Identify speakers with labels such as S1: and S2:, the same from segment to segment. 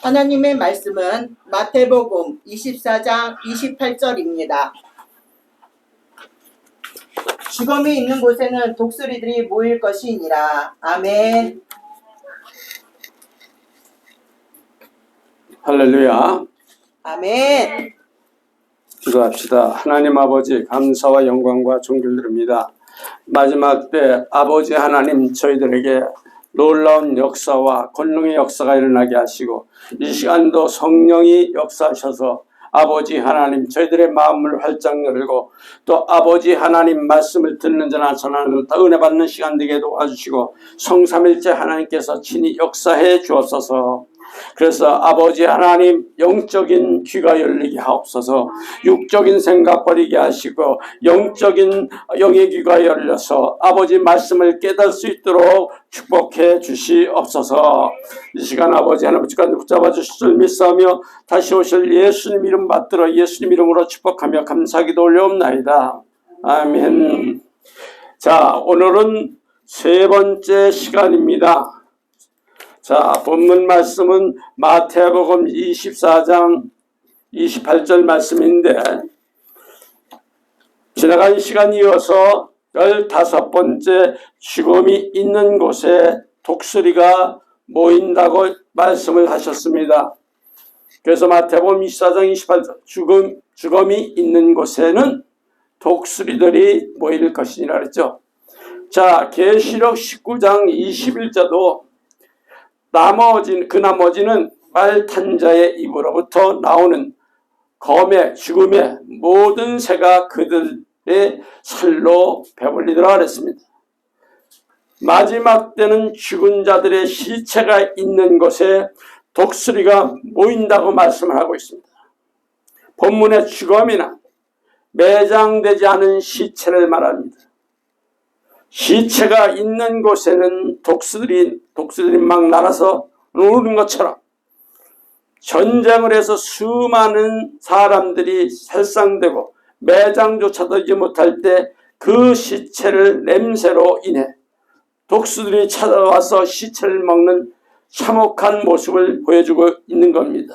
S1: 하나님의 말씀은 마태복음 24장 28절입니다. 죽음이 있는 곳에는 독수리들이 모일 것이니라. 아멘.
S2: 할렐루야.
S1: 아멘.
S2: 기도합시다. 하나님 아버지, 감사와 영광과 존귀를 드립니다. 마지막 때 아버지 하나님, 저희들에게 놀라운 역사와 권능의 역사가 일어나게 하시고, 이 시간도 성령이 역사하셔서 아버지 하나님, 저희들의 마음을 활짝 열고 또 아버지 하나님 말씀을 듣는 자나 전하는 은혜 받는 시간 되게 도와주시고, 성삼일째 하나님께서 친히 역사해 주옵소서. 그래서 아버지 하나님, 영적인 귀가 열리게 하옵소서. 육적인 생각 버리게 하시고 영적인 영의 귀가 열려서 아버지 말씀을 깨달을 수 있도록 축복해 주시옵소서. 이 시간 아버지 하나님 주관을 붙잡아 주실 줄 믿사오며 다시 오실 예수님 이름 받들어 예수님 이름으로 축복하며 감사기도 올려옵나이다. 아멘. 자, 오늘은 세 번째 시간입니다. 자, 본문 말씀은 마태복음 24장 28절 말씀인데, 지나간 시간 이어서 15번째 죽음이 있는 곳에 독수리가 모인다고 말씀을 하셨습니다. 그래서 마태복음 24장 28절 죽음이 있는 곳에는 독수리들이 모일 것이니라 그랬죠. 자, 계시록 19장 21절도 나머지는 말 탄 자의 입으로부터 나오는 검의 죽음의 모든 새가 그들의 살로 배불리더라 그랬습니다. 마지막 때는 죽은 자들의 시체가 있는 곳에 독수리가 모인다고 말씀을 하고 있습니다. 본문의 죽음이나 매장되지 않은 시체를 말합니다. 시체가 있는 곳에는 독수리들이 막 날아서 오르는 것처럼 전쟁을 해서 수많은 사람들이 살상되고 매장조차도 하지 못할 때 그 시체를 냄새로 인해 독수리들이 찾아와서 시체를 먹는 참혹한 모습을 보여주고 있는 겁니다.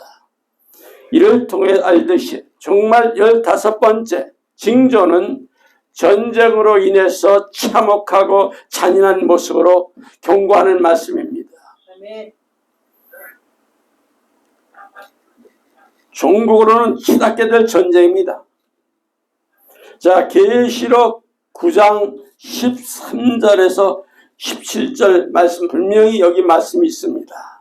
S2: 이를 통해 알듯이 정말 15번째 징조는 전쟁으로 인해서 참혹하고 잔인한 모습으로 경고하는 말씀입니다. 종국으로는 치닫게 될 전쟁입니다. 자, 계시록 9장 13절에서 17절 말씀, 분명히 여기 말씀이 있습니다.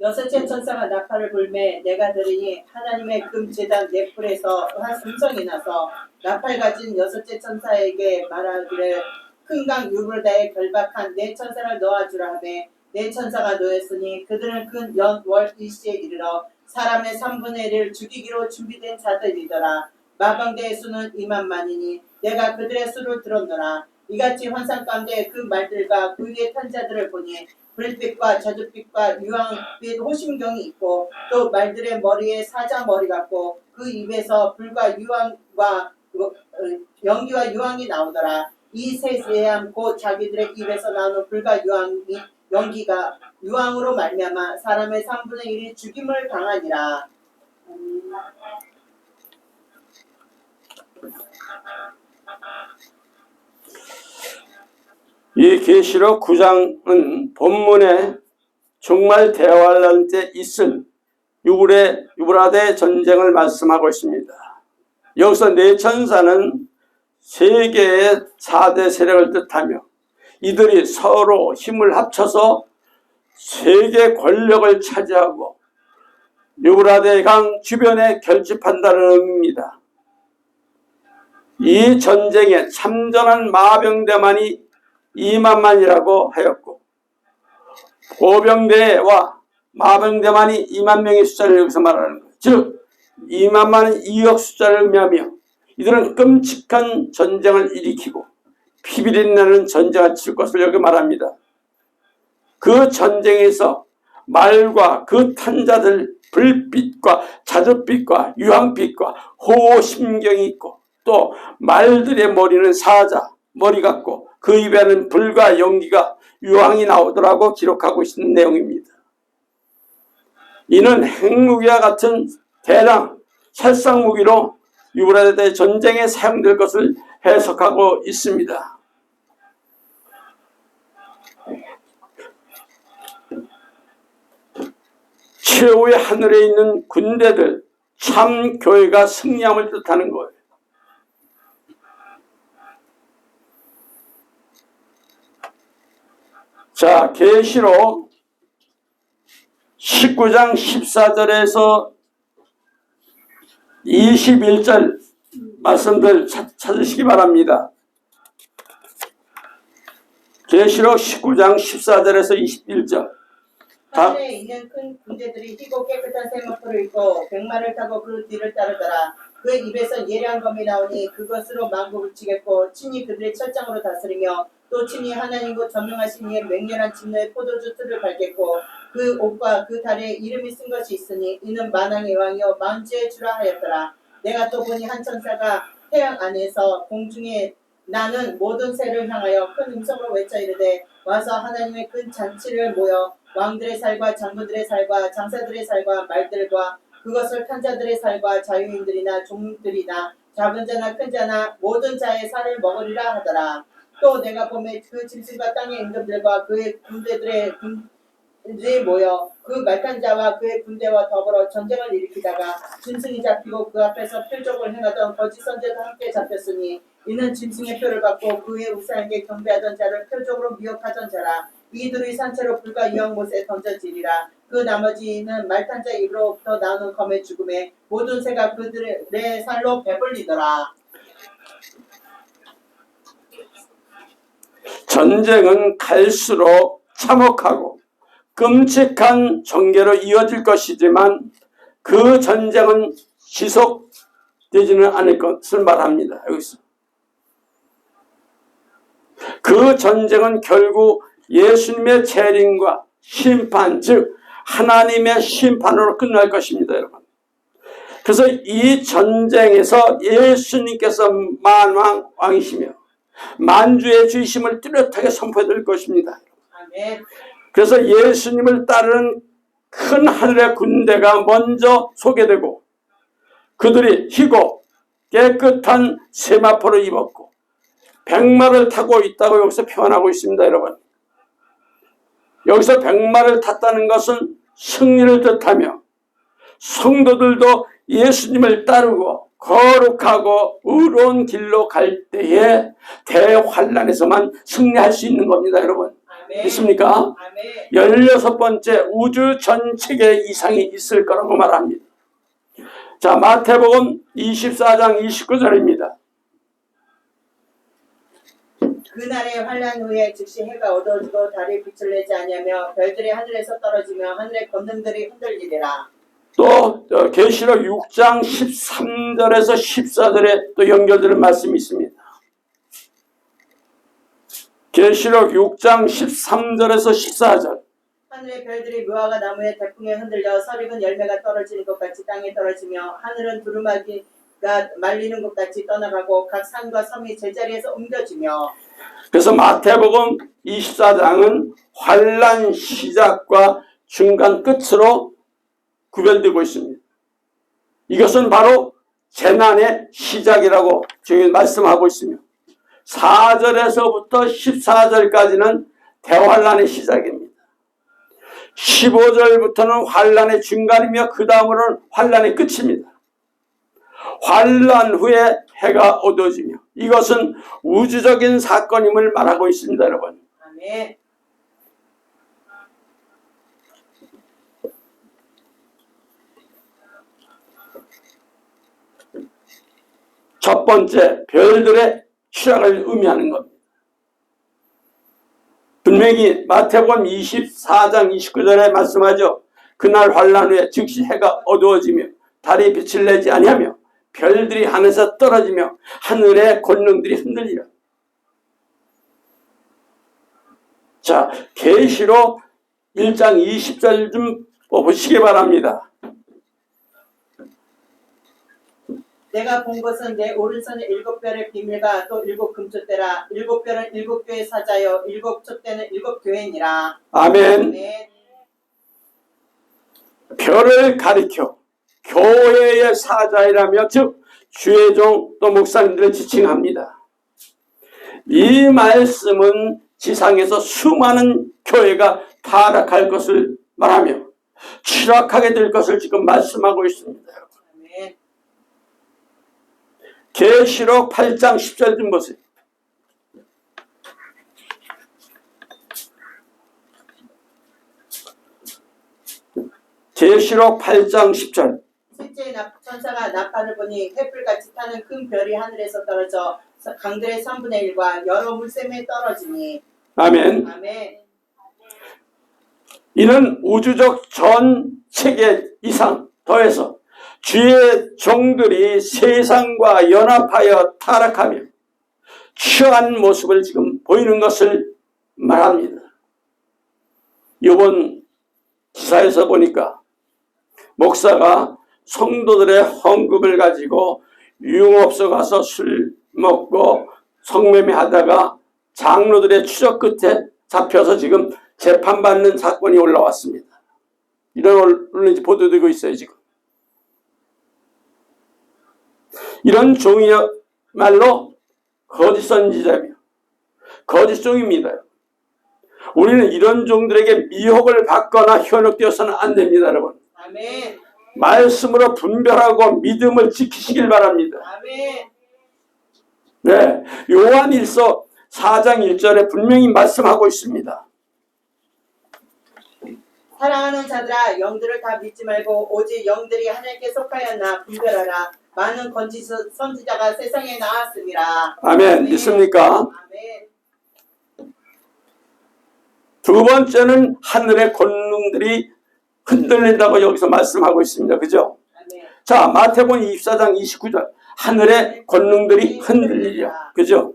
S1: 여섯째 천사가 나팔을 불매 내가 들으니 하나님의 금제단 넷풀에서 한 음성이 나서 나팔 가진 여섯째 천사에게 말하기를 큰 강 유브라다에 결박한 네 천사를 놓아주라 하매 네 천사가 놓였으니 그들은 큰 연월 일시에 이르러 사람의 3분의 1을 죽이기로 준비된 자들이더라. 마병대의 수는 2만만이니 내가 그들의 수를 들었노라. 이같이 환상 가운데 그 말들과 그 위에 탄 자들을 보니 불빛과 저주빛과 유황빛 호심경이 있고 또 말들의 머리에 사자 머리 같고 그 입에서 불과 유황과 연기와 유황이 나오더라. 이 세 세암 곧 자기들의 입에서 나오는 불과 유황이 연기가 유황으로 말미암아 사람의 3분의 1이 죽임을 당하니라.
S2: 이 계시록 9장은 본문에 정말 대환란 때 있을 유브라데 전쟁을 말씀하고 있습니다. 여기서 네 천사는 세계의 4대 세력을 뜻하며 이들이 서로 힘을 합쳐서 세계 권력을 차지하고 유브라데 강 주변에 결집한다는 의미입니다. 이 전쟁에 참전한 마병대만이 2만만이라고 하였고 보병대와 마병대만이 2만 명의 숫자를 여기서 말하는 거예요. 즉 2만만은 2억 숫자를 의미하며 이들은 끔찍한 전쟁을 일으키고 피비린내는 전쟁을 칠 것을 여기 말합니다. 그 전쟁에서 말과 그 탄자들 불빛과 자줏빛과 유황빛과 호심경이 있고 또 말들의 머리는 사자 머리 같고 그 입에는 불과 연기가 유황이 나오더라고 기록하고 있는 내용입니다. 이는 핵무기와 같은 대량 살상무기로 유브라데 전쟁에 사용될 것을 해석하고 있습니다. 최후의 하늘에 있는 군대들, 참 교회가 승리함을 뜻하는 거예요. 자, 계시록 19장 14절에서 21절 말씀들 찾으시기 바랍니다. 계시록 19장 14절에서 21절.
S1: 하늘에 있는 큰 군대들이 희고 깨끗한 세마포를 입고 백마를 타고 그 뒤를 따르더라. 그의 입에서 예리한 검이 나오니 그것으로 만국을 치겠고 친히 그들의 철장으로 다스리며 또 친히 하나님과 전능하신 이의 맹렬한 진노의 포도주 틀을 밟겠고 그 옷과 그 다리에 이름이 쓴 것이 있으니 이는 만왕의 왕이요 만주의 주라 하였더라. 내가 또 보니 한 천사가 태양 안에서 공중에 나는 모든 새를 향하여 큰 음성으로 외쳐 이르되 와서 하나님의 큰 잔치를 모여 왕들의 살과 장군들의 살과 장사들의 살과 말들과 그것을 탄 자들의 살과 자유인들이나 종들이나 작은 자나 큰 자나 모든 자의 살을 먹으리라 하더라. 또 내가 보매 그 짐승과 땅의 임금들과 그의 군대들의 군들이 모여 그 말탄 자와 그의 군대와 더불어 전쟁을 일으키다가 짐승이 잡히고 그 앞에서 표적을 행하던 거짓 선지자도 함께 잡혔으니 이는 짐승의 표를 받고 그의 우상에게 경배하던 자를 표적으로 미혹하던 자라. 이들이 산채로 불과 유황못에 던져지리라. 그 나머지는 말탄 자 입으로부터 나오는 검의 죽음에 모든 새가 그들의 살로 배불리더라.
S2: 전쟁은 갈수록 참혹하고 끔찍한 전개로 이어질 것이지만 그 전쟁은 지속되지는 않을 것을 말합니다. 여기서 그 전쟁은 결국 예수님의 재림과 심판, 즉 하나님의 심판으로 끝날 것입니다, 여러분. 그래서 이 전쟁에서 예수님께서 만왕 왕이시며 만주의 주이심을 뚜렷하게 선포될 것입니다.
S1: 아멘.
S2: 그래서 예수님을 따르는 큰 하늘의 군대가 먼저 소개되고 그들이 희고 깨끗한 세마포를 입었고 백마를 타고 있다고 여기서 표현하고 있습니다, 여러분. 여기서 백마를 탔다는 것은 승리를 뜻하며 성도들도 예수님을 따르고 거룩하고 의로운 길로 갈 때에 대환란에서만 승리할 수 있는 겁니다, 여러분.
S1: 아멘.
S2: 믿습니까?
S1: 아멘.
S2: 16번째 우주 전 체계 이상이 있을 거라고 말합니다. 자, 마태복음 24장 29절입니다.
S1: 그날의 환란 후에 즉시 해가 어두워지고 달이 빛을 내지 아니하며 별들이 하늘에서 떨어지며 하늘의 권능들이 흔들리리라.
S2: 또 계시록 6장 13절에서 14절에 또 연결되는 말씀이 있습니다. 계시록 6장 13절에서 14절.
S1: 하늘의 별들이 무화과 나무의 태풍에 흔들려 설익은 열매가 떨어지는 것 같이 땅에 떨어지며 하늘은 두루마기가 말리는 것 같이 떠나가고 각 산과 섬이 제자리에서 옮겨지며.
S2: 그래서 마태복음 24장은 환란 시작과 중간 끝으로 구별되고 있습니다. 이것은 바로 재난의 시작이라고 지금 말씀하고 있으며 4절에서부터 14절까지는 대환란의 시작입니다. 15절부터는 환란의 중간이며 그 다음으로는 환란의 끝입니다. 환란 후에 해가 어두워지며 이것은 우주적인 사건임을 말하고 있습니다, 여러분.
S1: 아멘.
S2: 첫 번째, 별들의 추락을 의미하는 겁니다. 분명히 마태복음 24장 29절에 말씀하죠. 그날 환란 후에 즉시 해가 어두워지며 달이 빛을 내지 아니하며 별들이 하늘에서 떨어지며 하늘의 권능들이 흔들리라. 자, 계시록 1장 20절 좀 보시기 바랍니다.
S1: 내가 본 것은 내 오른손에 7별의 비밀과 또 7금촛대라. 7별은 7교의 사자여 7촛대는 7교회니라.
S2: 아멘.
S1: 아멘.
S2: 별을 가리켜 교회의 사자이라며 즉 주의 종 또 목사님들을 지칭합니다. 이 말씀은 지상에서 수많은 교회가 타락할 것을 말하며 추락하게 될 것을 지금 말씀하고 있습니다.
S1: 아멘.
S2: 계시록 8장 10절 좀 보세요. 계시록 8장 10절.
S1: 셋째 천사가 나팔을 보니 횃불같이 타는 큰 별이 하늘에서 떨어져 강들의 3분의 1과 여러 물샘에 떨어지니.
S2: 아멘.
S1: 아멘.
S2: 이는 우주적 전 체계 이상 더해서 주의 종들이 세상과 연합하여 타락하며 취한 모습을 지금 보이는 것을 말합니다. 이번 기사에서 보니까 목사가 성도들의 헌금을 가지고 유흥업소 가서 술 먹고 성매매 하다가 장로들의 추적 끝에 잡혀서 지금 재판받는 사건이 올라왔습니다. 이런 언론이 보도되고 있어요. 지금 이런 종이야말로 거짓 선지자며 거짓 종입니다. 우리는 이런 종들에게 미혹을 받거나 현혹되어서는 안 됩니다. 여러분,
S1: 아멘.
S2: 말씀으로 분별하고 믿음을 지키시길 바랍니다.
S1: 아멘.
S2: 네, 요한일서 4장 1절에 분명히 말씀하고 있습니다.
S1: 사랑하는 자들아, 영들을 다 믿지 말고 오직 영들이 하나님께 속하였나 분별하라. 많은 거짓 선지자가 세상에 나왔습니다.
S2: 아멘. 믿습니까?
S1: 아멘.
S2: 두 번째는 하늘의 권능들이 흔들린다고 여기서 말씀하고 있습니다. 그죠?
S1: 아멘.
S2: 자, 마태복음 24장 29절. 하늘의 권능들이 흔들리려. 그죠?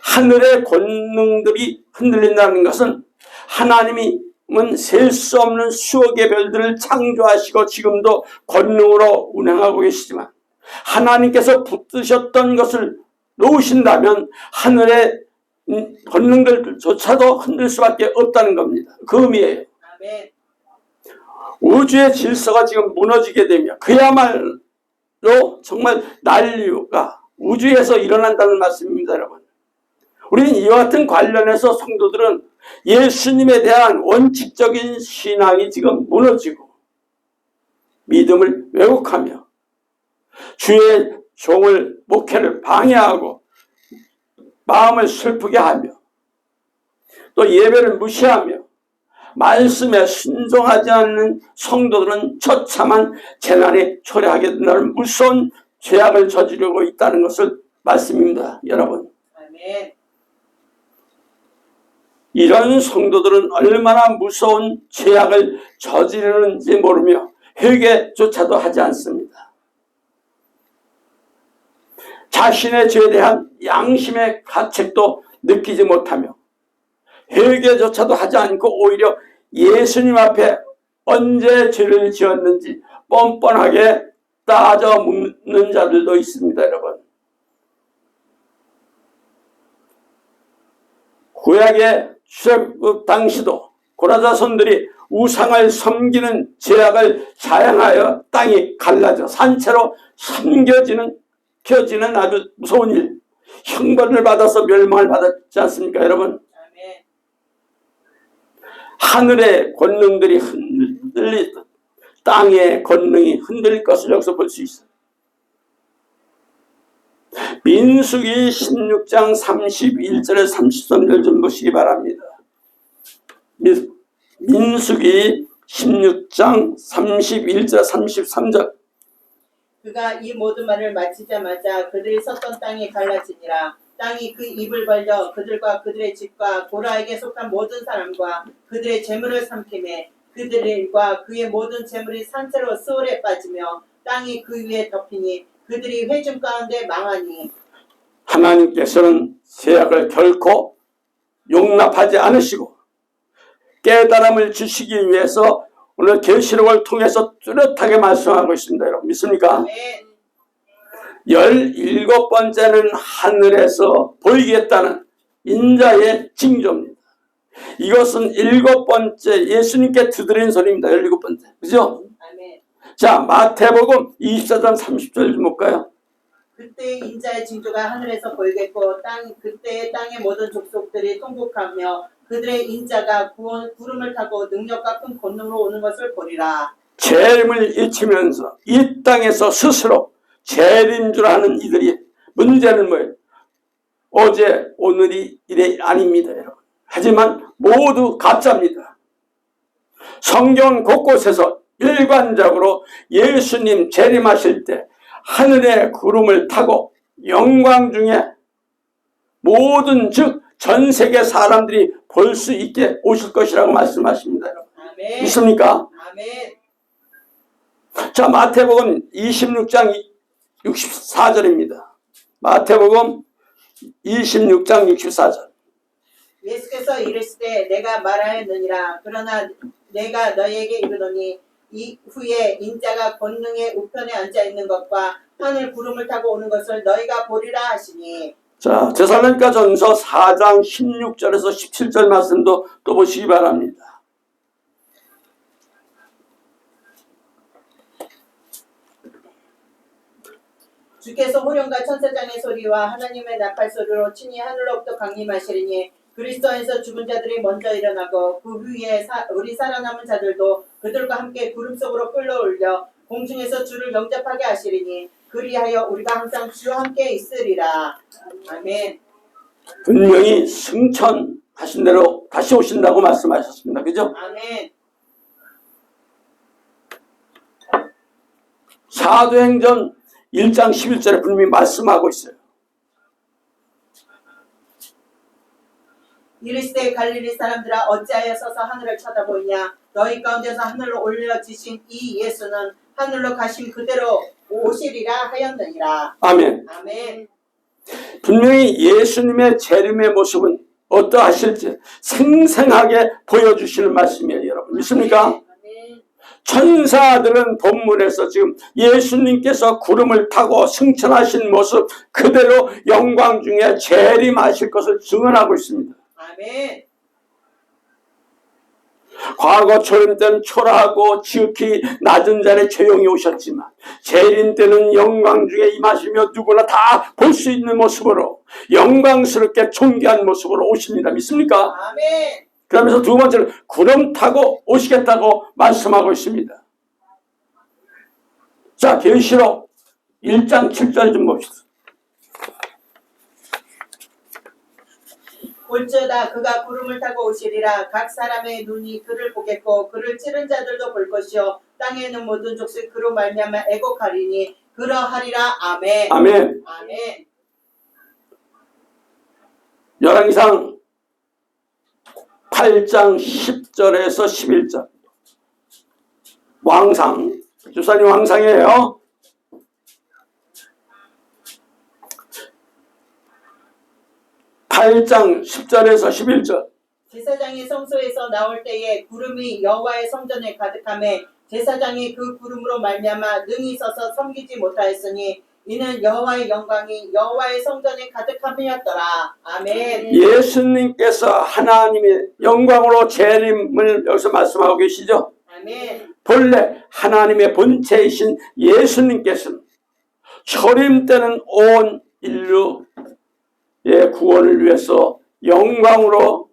S2: 하늘의 권능들이 흔들린다는 것은 하나님은 셀 수 없는 수억의 별들을 창조하시고 지금도 권능으로 운행하고 계시지만 하나님께서 붙드셨던 것을 놓으신다면 하늘의 권능들조차도 흔들 수밖에 없다는 겁니다. 그 의미예요.
S1: 아멘.
S2: 우주의 질서가 지금 무너지게 되며 그야말로 정말 난리가 우주에서 일어난다는 말씀입니다. 여러분, 우리는 이와 같은 관련해서 성도들은 예수님에 대한 원칙적인 신앙이 지금 무너지고 믿음을 왜곡하며 주의 종을 목회를 방해하고 마음을 슬프게 하며 또 예배를 무시하며 말씀에 순종하지 않는 성도들은 처참한 재난에 초래하게 된다는 무서운 죄악을 저지르고 있다는 것을 말씀입니다. 여러분,
S1: 아멘.
S2: 이런 성도들은 얼마나 무서운 죄악을 저지르는지 모르며 회개조차도 하지 않습니다. 자신의 죄에 대한 양심의 가책도 느끼지 못하며 회개조차도 하지 않고 오히려 예수님 앞에 언제 죄를 지었는지 뻔뻔하게 따져 묻는 자들도 있습니다. 여러분, 구약의 출애굽 당시도 고라자손들이 우상을 섬기는 죄악을 자행하여 땅이 갈라져 산채로 삼겨지는 아주 무서운 일, 형벌을 받아서 멸망을 받았지 않습니까? 여러분,
S1: 아멘.
S2: 하늘의 권능들이 흔들리듯 땅의 권능이 흔들릴 것을 여기서 볼 수 있어요. 민수기 16장 31절에 33절 좀 보시기 바랍니다. 민수기 16장 31절 33절.
S1: 그가 이 모든 말을 마치자마자 그들이 섰던 땅이 갈라지니라. 땅이 그 입을 벌려 그들과 그들의 집과 고라에게 속한 모든 사람과 그들의 재물을 삼키매 그들과 그의 모든 재물이 산채로 스올에 빠지며 땅이 그 위에 덮이니 그들이 회중 가운데 망하니.
S2: 하나님께서는 죄악을 결코 용납하지 않으시고 깨달음을 주시기 위해서 오늘 계시록을 통해서 뚜렷하게 말씀하고 있습니다. 여러분, 믿습니까?
S1: 네.
S2: 17번째는 하늘에서 보이겠다는 인자의 징조입니다. 이것은 7번째 예수님께 두드린 소리입니다. 17번째. 그죠?
S1: 아멘.
S2: 자, 마태복음 24장 30절 좀 볼까요?
S1: 그때 인자의 징조가 하늘에서 보이겠고 그때 땅의 모든 족속들이 통곡하며 그들의 인자가 구름을 타고 능력과 큰 권능으로 오는 것을 보리라.
S2: 재림을 잊히면서 이 땅에서 스스로 재림 줄 아는 이들이 문제는 뭐예요? 어제 오늘이 일이 아닙니다, 여러분. 하지만 모두 가짜입니다. 성경 곳곳에서 일관적으로 예수님 재림하실 때 하늘의 구름을 타고 영광 중에 모든 즉 전 세계 사람들이 볼 수 있게 오실 것이라고 말씀하십니다.
S1: 아멘.
S2: 믿습니까?
S1: 아멘.
S2: 자, 마태복음 26장 64절입니다. 마태복음 26장 64절.
S1: 예수께서 이르시되 내가 말하였느니라. 그러나 내가 너희에게 이르노니 이후에 인자가 권능의 우편에 앉아 있는 것과 하늘 구름을 타고 오는 것을 너희가 보리라 하시니.
S2: 자, 데살로니가 전서 4장 16절에서 17절 말씀도 또 보시기 바랍니다.
S1: 주께서 호령과 천사장의 소리와 하나님의 나팔 소리로 친히 하늘로부터 강림하시리니 그리스도 안에서 죽은 자들이 먼저 일어나고 그 후에 우리 살아남은 자들도 그들과 함께 구름 속으로 끌어올려 공중에서 주를 영접하게 하시리니 그리하여 우리가 항상 주와 함께 있으리라. 아멘.
S2: 분명히 승천하신 대로 다시 오신다고 말씀하셨습니다. 그죠?
S1: 아멘.
S2: 사도행전 1장 11절에 분명히 말씀하고 있어요.
S1: 이르시되 갈릴리 사람들아 어찌하여 서서 하늘을 쳐다보이냐. 너희 가운데서 하늘로 올려지신 이 예수는 하늘로 가신 그대로 오시리라 하였느니라.
S2: 아멘.
S1: 아멘.
S2: 분명히 예수님의 재림의 모습은 어떠하실지 생생하게 보여주시는 말씀이에요. 여러분 믿습니까?
S1: 아멘.
S2: 천사들은 본문에서 지금 예수님께서 구름을 타고 승천하신 모습 그대로 영광 중에 재림하실 것을 증언하고 있습니다.
S1: 아멘.
S2: 과거 초림 때는 초라하고 지극히 낮은 자리에 조용히 오셨지만 재림 때는 영광 중에 임하시며 누구나 다 볼 수 있는 모습으로 영광스럽게 존귀한 모습으로 오십니다. 믿습니까?
S1: 아멘.
S2: 그러면서 두 번째로 구름 타고 오시겠다고 말씀하고 있습니다. 자, 계시록 1장 7절 좀 봅시다.
S1: 올지어다 그가 구름을 타고 오시리라. 각 사람의 눈이 그를 보겠고 그를 찌른 자들도 볼 것이요 땅에 있는 모든 족속 그로 말미암아 애곡하리니 그러하리라. 아멘.
S2: 아멘.
S1: 아멘.
S2: 열왕기상 8장 10절에서 11절. 왕상, 주사님 왕상이에요. 8장 10절에서 11절.
S1: 제사장이 성소에서 나올 때에 구름이 여호와의 성전에 가득하매 제사장이 그 구름으로 말미암아 능히 서서 섬기지 못하였으니 이는 여호와의 영광이 여호와의 성전에 가득함이었더라. 아멘.
S2: 예수님께서 하나님의 영광으로 재림을 여기서 말씀하고 계시죠.
S1: 아멘.
S2: 본래 하나님의 본체이신 예수님께서는 초림 때는 온 인류의 구원을 위해서 영광으로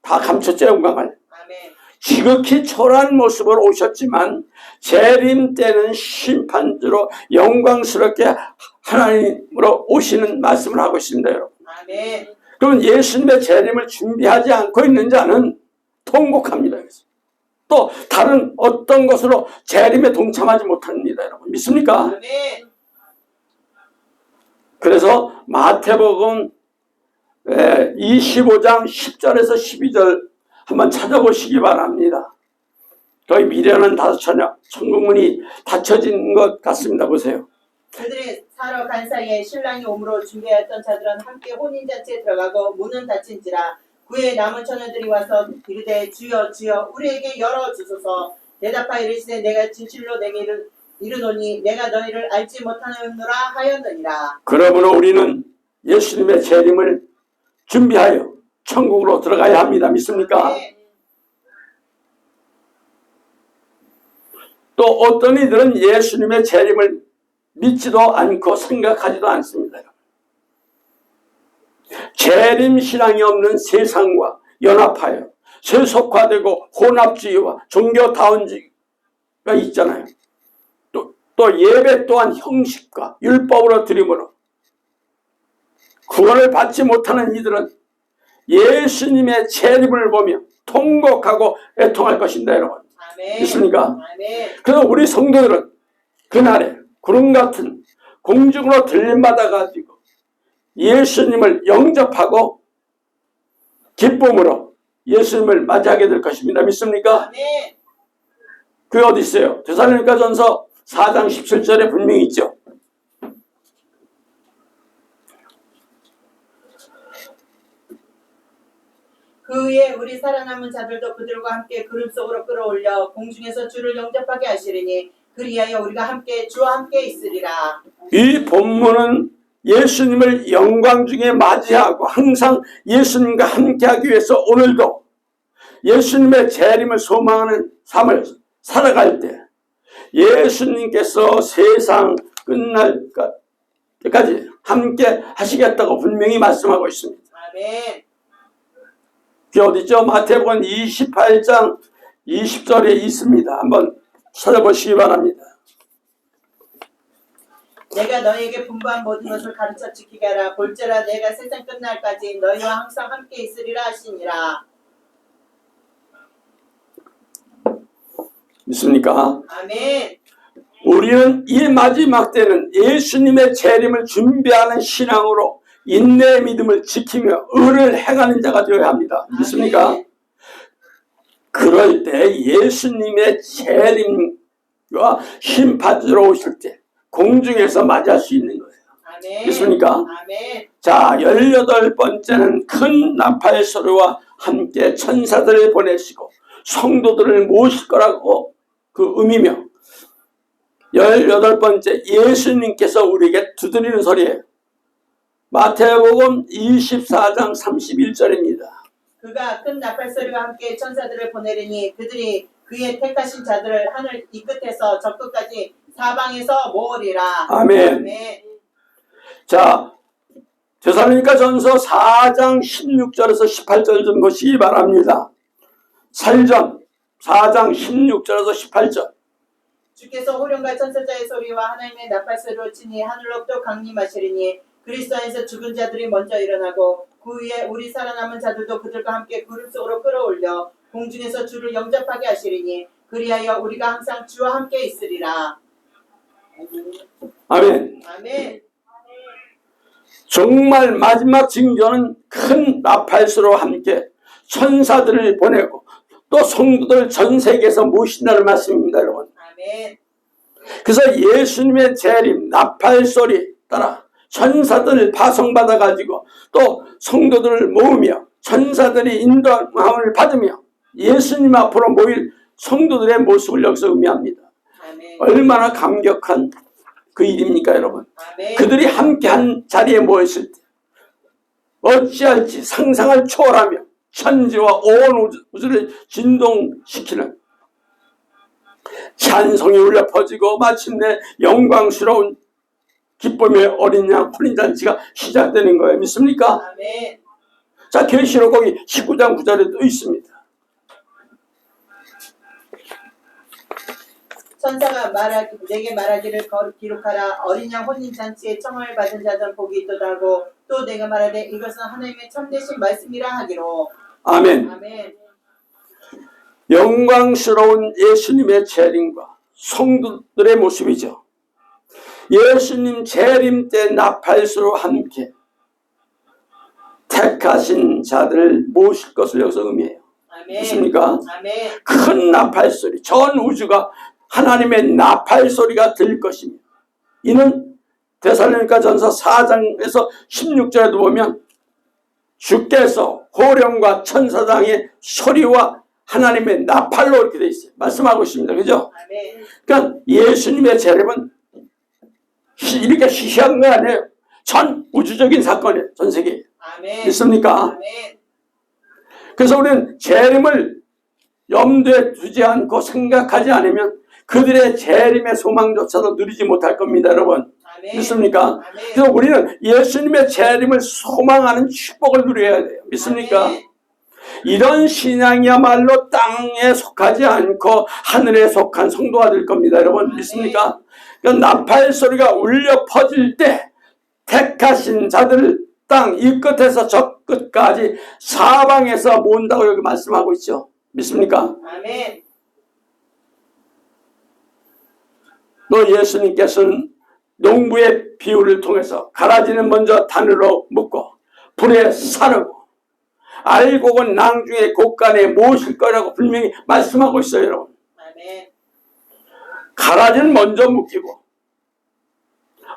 S2: 다 감췄죠. 영광을.
S1: 아멘.
S2: 지극히 초라한 모습으로 오셨지만 재림 때는 심판주로 영광스럽게 하나님으로 오시는 말씀을 하고 있습니다. 여러분.
S1: 아멘.
S2: 그러면 예수님의 재림을 준비하지 않고 있는 자는 통곡합니다. 또 다른 어떤 것으로 재림에 동참하지 못합니다. 여러분 믿습니까?
S1: 아멘.
S2: 그래서 마태복음 25장 10절에서 12절 한번 찾아보시기 바랍니다. 거의 미련한 다섯 처녀 천국문이 닫혀진 것 같습니다. 보세요.
S1: 그들이 사러 간 사이에 신랑이 오므로 준비하였던 자들은 함께 혼인잔치에 들어가고 문은 닫힌지라. 그에 남은 처녀들이 와서 이르되 주여 주여 우리에게 열어주소서. 대답하여 이르시되 내가 진실로 내게 이르노니 내가 너희를 알지 못하느니라 하였느니라.
S2: 그러므로 우리는 예수님의 재림을 준비하여 천국으로 들어가야 합니다. 믿습니까?
S1: 아멘.
S2: 또 어떤 이들은 예수님의 재림을 믿지도 않고 생각하지도 않습니다. 재림 신앙이 없는 세상과 연합하여 세속화되고 혼합주의와 종교다원주의가 있잖아요. 또 예배 또한 형식과 율법으로 드림으로 구원을 받지 못하는 이들은 예수님의 재림을 보며 통곡하고 애통할 것입니다. 여러분.
S1: 아멘.
S2: 믿습니까?
S1: 아멘.
S2: 그래서 우리 성도들은 그날에 구름 같은 공중으로 들림받아가지고 예수님을 영접하고 기쁨으로 예수님을 맞이하게 될 것입니다. 믿습니까?
S1: 아멘.
S2: 그게 어디 있어요? 데살로니가전서 4장 17절에 분명히 있죠.
S1: 그 후에 우리 살아남은 자들도 그들과 함께 구름 속으로 끌어올려 공중에서 주를 영접하게 하시리니 그리하여 우리가 함께 주와 함께 있으리라.
S2: 이 본문은 예수님을 영광 중에 맞이하고 항상 예수님과 함께하기 위해서 오늘도 예수님의 재림을 소망하는 삶을 살아갈 때 예수님께서 세상 끝날 때까지 함께 하시겠다고 분명히 말씀하고 있습니다.
S1: 아멘.
S2: 그게 어디죠? 마태복음 28장 20절에 있습니다. 한번 찾아보시기 바랍니다.
S1: 내가 너희에게 분부한 모든 것을 가르쳐 지키게 하라. 볼지라 내가 세상 끝날까지 너희와 항상 함께 있으리라 하시니라.
S2: 믿습니까?
S1: 아멘.
S2: 우리는 이 마지막 때는 예수님의 재림을 준비하는 신앙으로 인내의 믿음을 지키며 의를 행하는 자가 되어야 합니다. 믿습니까?
S1: 아멘.
S2: 그럴 때 예수님의 재림과 심판으로 오실 때 공중에서 맞이할 수 있는 거예요.
S1: 아멘.
S2: 믿습니까?
S1: 아멘.
S2: 자, 18번째는 큰 나팔 소리와 함께 천사들을 보내시고 성도들을 모실 거라고 그 의미며 18번째 예수님께서 우리에게 두드리는 소리예요. 마태복음 24장 31절입니다.
S1: 그가 큰 나팔 소리와 함께 천사들을 보내리니 그들이 그의 택하신 자들을 하늘 이 끝에서 저 끝까지 사방에서 모으리라.
S2: 아멘.
S1: 아멘.
S2: 자, 데살로니가전서 4장 16절에서 18절 좀 보시기 바랍니다. 살전 4장 16절에서 18절.
S1: 주께서 호령과 천사자의 소리와 하나님의 나팔 소리로 치니 하늘로부터 강림하시리니 그리스도 안에서 죽은 자들이 먼저 일어나고 그 후에 우리 살아남은 자들도 그들과 함께 구름 속으로 끌어올려 공중에서 주를 영접하게 하시리니 그리하여 우리가 항상 주와 함께 있으리라.
S2: 아멘.
S1: 아멘.
S2: 정말 마지막 징조는 큰 나팔소리와 함께 천사들을 보내고 또 성도들 전 세계에서 모신다는 말씀입니다, 여러분.
S1: 아멘.
S2: 그래서 예수님의 재림, 나팔소리 따라 천사들을 파송받아 가지고 또 성도들을 모으며 천사들이 인도함을 받으며 예수님 앞으로 모일 성도들의 모습을 여기서 의미합니다.
S1: 아멘.
S2: 얼마나 감격한 그 일입니까, 여러분?
S1: 아멘.
S2: 그들이 함께한 자리에 모였을 때 어찌할지 상상을 초월하며 천지와 온 우주를 진동시키는 찬송이 울려 퍼지고 마침내 영광스러운 기쁨의 어린 양 혼인잔치가 시작되는 거예요. 믿습니까?
S1: 아멘.
S2: 자, 계시록 거기 19장 9절에 또 있습니다.
S1: 천사가 내게 말하기를 기록하라. 어린 양 혼인 잔치에 청을 받은 자들 복이 있도다고 또 내가 말하되 이것은 하나님의 참되신 말씀이라 하기로.
S2: 아멘.
S1: 아멘.
S2: 영광스러운 예수님의 재림과 성도들의 모습이죠. 예수님 재림 때 나팔소리와 함께 택하신 자들을 모실 것을 여기서 의미해요.
S1: 아멘.
S2: 믿습니까?
S1: 아멘.
S2: 큰 나팔소리, 전 우주가 하나님의 나팔소리가 들릴 것입니다. 이는 데살로니가전서 4장에서 16절에도 보면 주께서 호령과 천사장의 소리와 하나님의 나팔로 이렇게 되어 있어요. 말씀하고 있습니다. 그죠?
S1: 아멘.
S2: 그러니까 예수님의 재림은 이렇게 시시한 거 아니에요. 전 우주적인 사건이에요. 전 세계에.
S1: 아멘.
S2: 믿습니까?
S1: 아멘.
S2: 그래서 우리는 재림을 염두에 두지 않고 생각하지 않으면 그들의 재림의 소망조차도 누리지 못할 겁니다, 여러분.
S1: 아멘.
S2: 믿습니까?
S1: 아멘.
S2: 그래서 우리는 예수님의 재림을 소망하는 축복을 누려야 돼요. 믿습니까?
S1: 아멘.
S2: 이런 신앙이야말로 땅에 속하지 않고 하늘에 속한 성도가 될 겁니다, 여러분. 믿습니까? 그러니까 나팔 소리가 울려 퍼질 때 택하신 자들 땅 이 끝에서 저 끝까지 사방에서 모은다고 여기 말씀하고 있죠. 믿습니까?
S1: 아멘.
S2: 또 예수님께서는 농부의 비유를 통해서 가라지는 먼저 단으로 묶고 불에 사르고 알곡은 낭중에 곡간에 모실 거라고 분명히 말씀하고 있어요, 여러분.
S1: 아멘.
S2: 가라지는 먼저 묶이고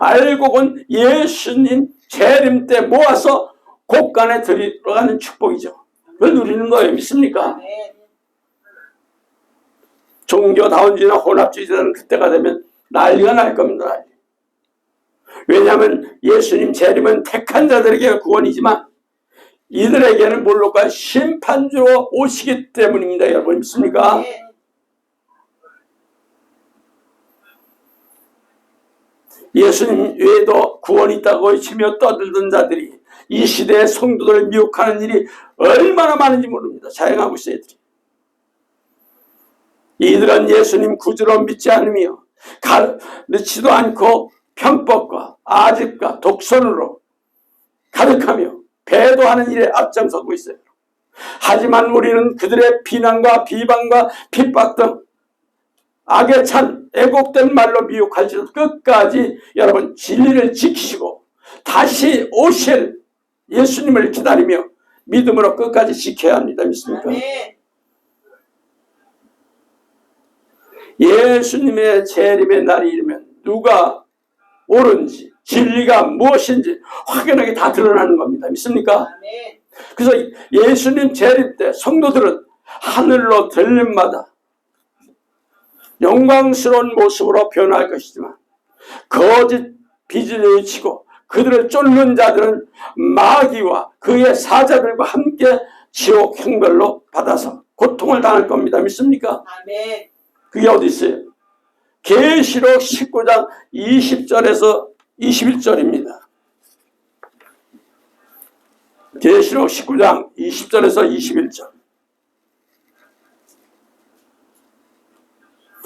S2: 알곡은 예수님 재림 때 모아서 곡간에 들어가는 축복이죠. 그걸 누리는 거예요. 믿습니까?
S1: 아멘.
S2: 종교다운지나 혼합주의자는 그때가 되면 난리가 날 겁니다. 난리. 왜냐하면 예수님 재림은 택한 자들에게 구원이지만 이들에게는 물론가 심판주로 오시기 때문입니다. 여러분 믿습니까?
S1: 아멘.
S2: 예수님 외에도 구원이 있다고 외치며 떠들던 자들이 이 시대의 성도들을 미혹하는 일이 얼마나 많은지 모릅니다. 자행하고 있어요. 이들은 예수님 구주로 믿지 않으며 가르치지도 않고 편법과 아집과 독선으로 가득하며 배도하는 일에 앞장서고 있어요. 하지만 우리는 그들의 비난과 비방과 핍박 등 악에 찬 애곡된 말로 미혹할지도 끝까지 여러분 진리를 지키시고 다시 오실 예수님을 기다리며 믿음으로 끝까지 지켜야 합니다. 믿습니까?
S1: 아멘.
S2: 예수님의 재림의 날이 이르면 누가 옳은지 진리가 무엇인지 확연하게 다 드러나는 겁니다. 믿습니까?
S1: 아멘.
S2: 그래서 예수님 재림 때 성도들은 하늘로 들림마다 영광스러운 모습으로 변할 것이지만 거짓 빚을 내치고 그들을 쫓는 자들은 마귀와 그의 사자들과 함께 지옥 형벌로 받아서 고통을 당할 겁니다. 믿습니까?
S1: 아멘.
S2: 그게 어디 있어요? 계시록 19장 20절에서 21절입니다. 계시록 19장 20절에서 21절.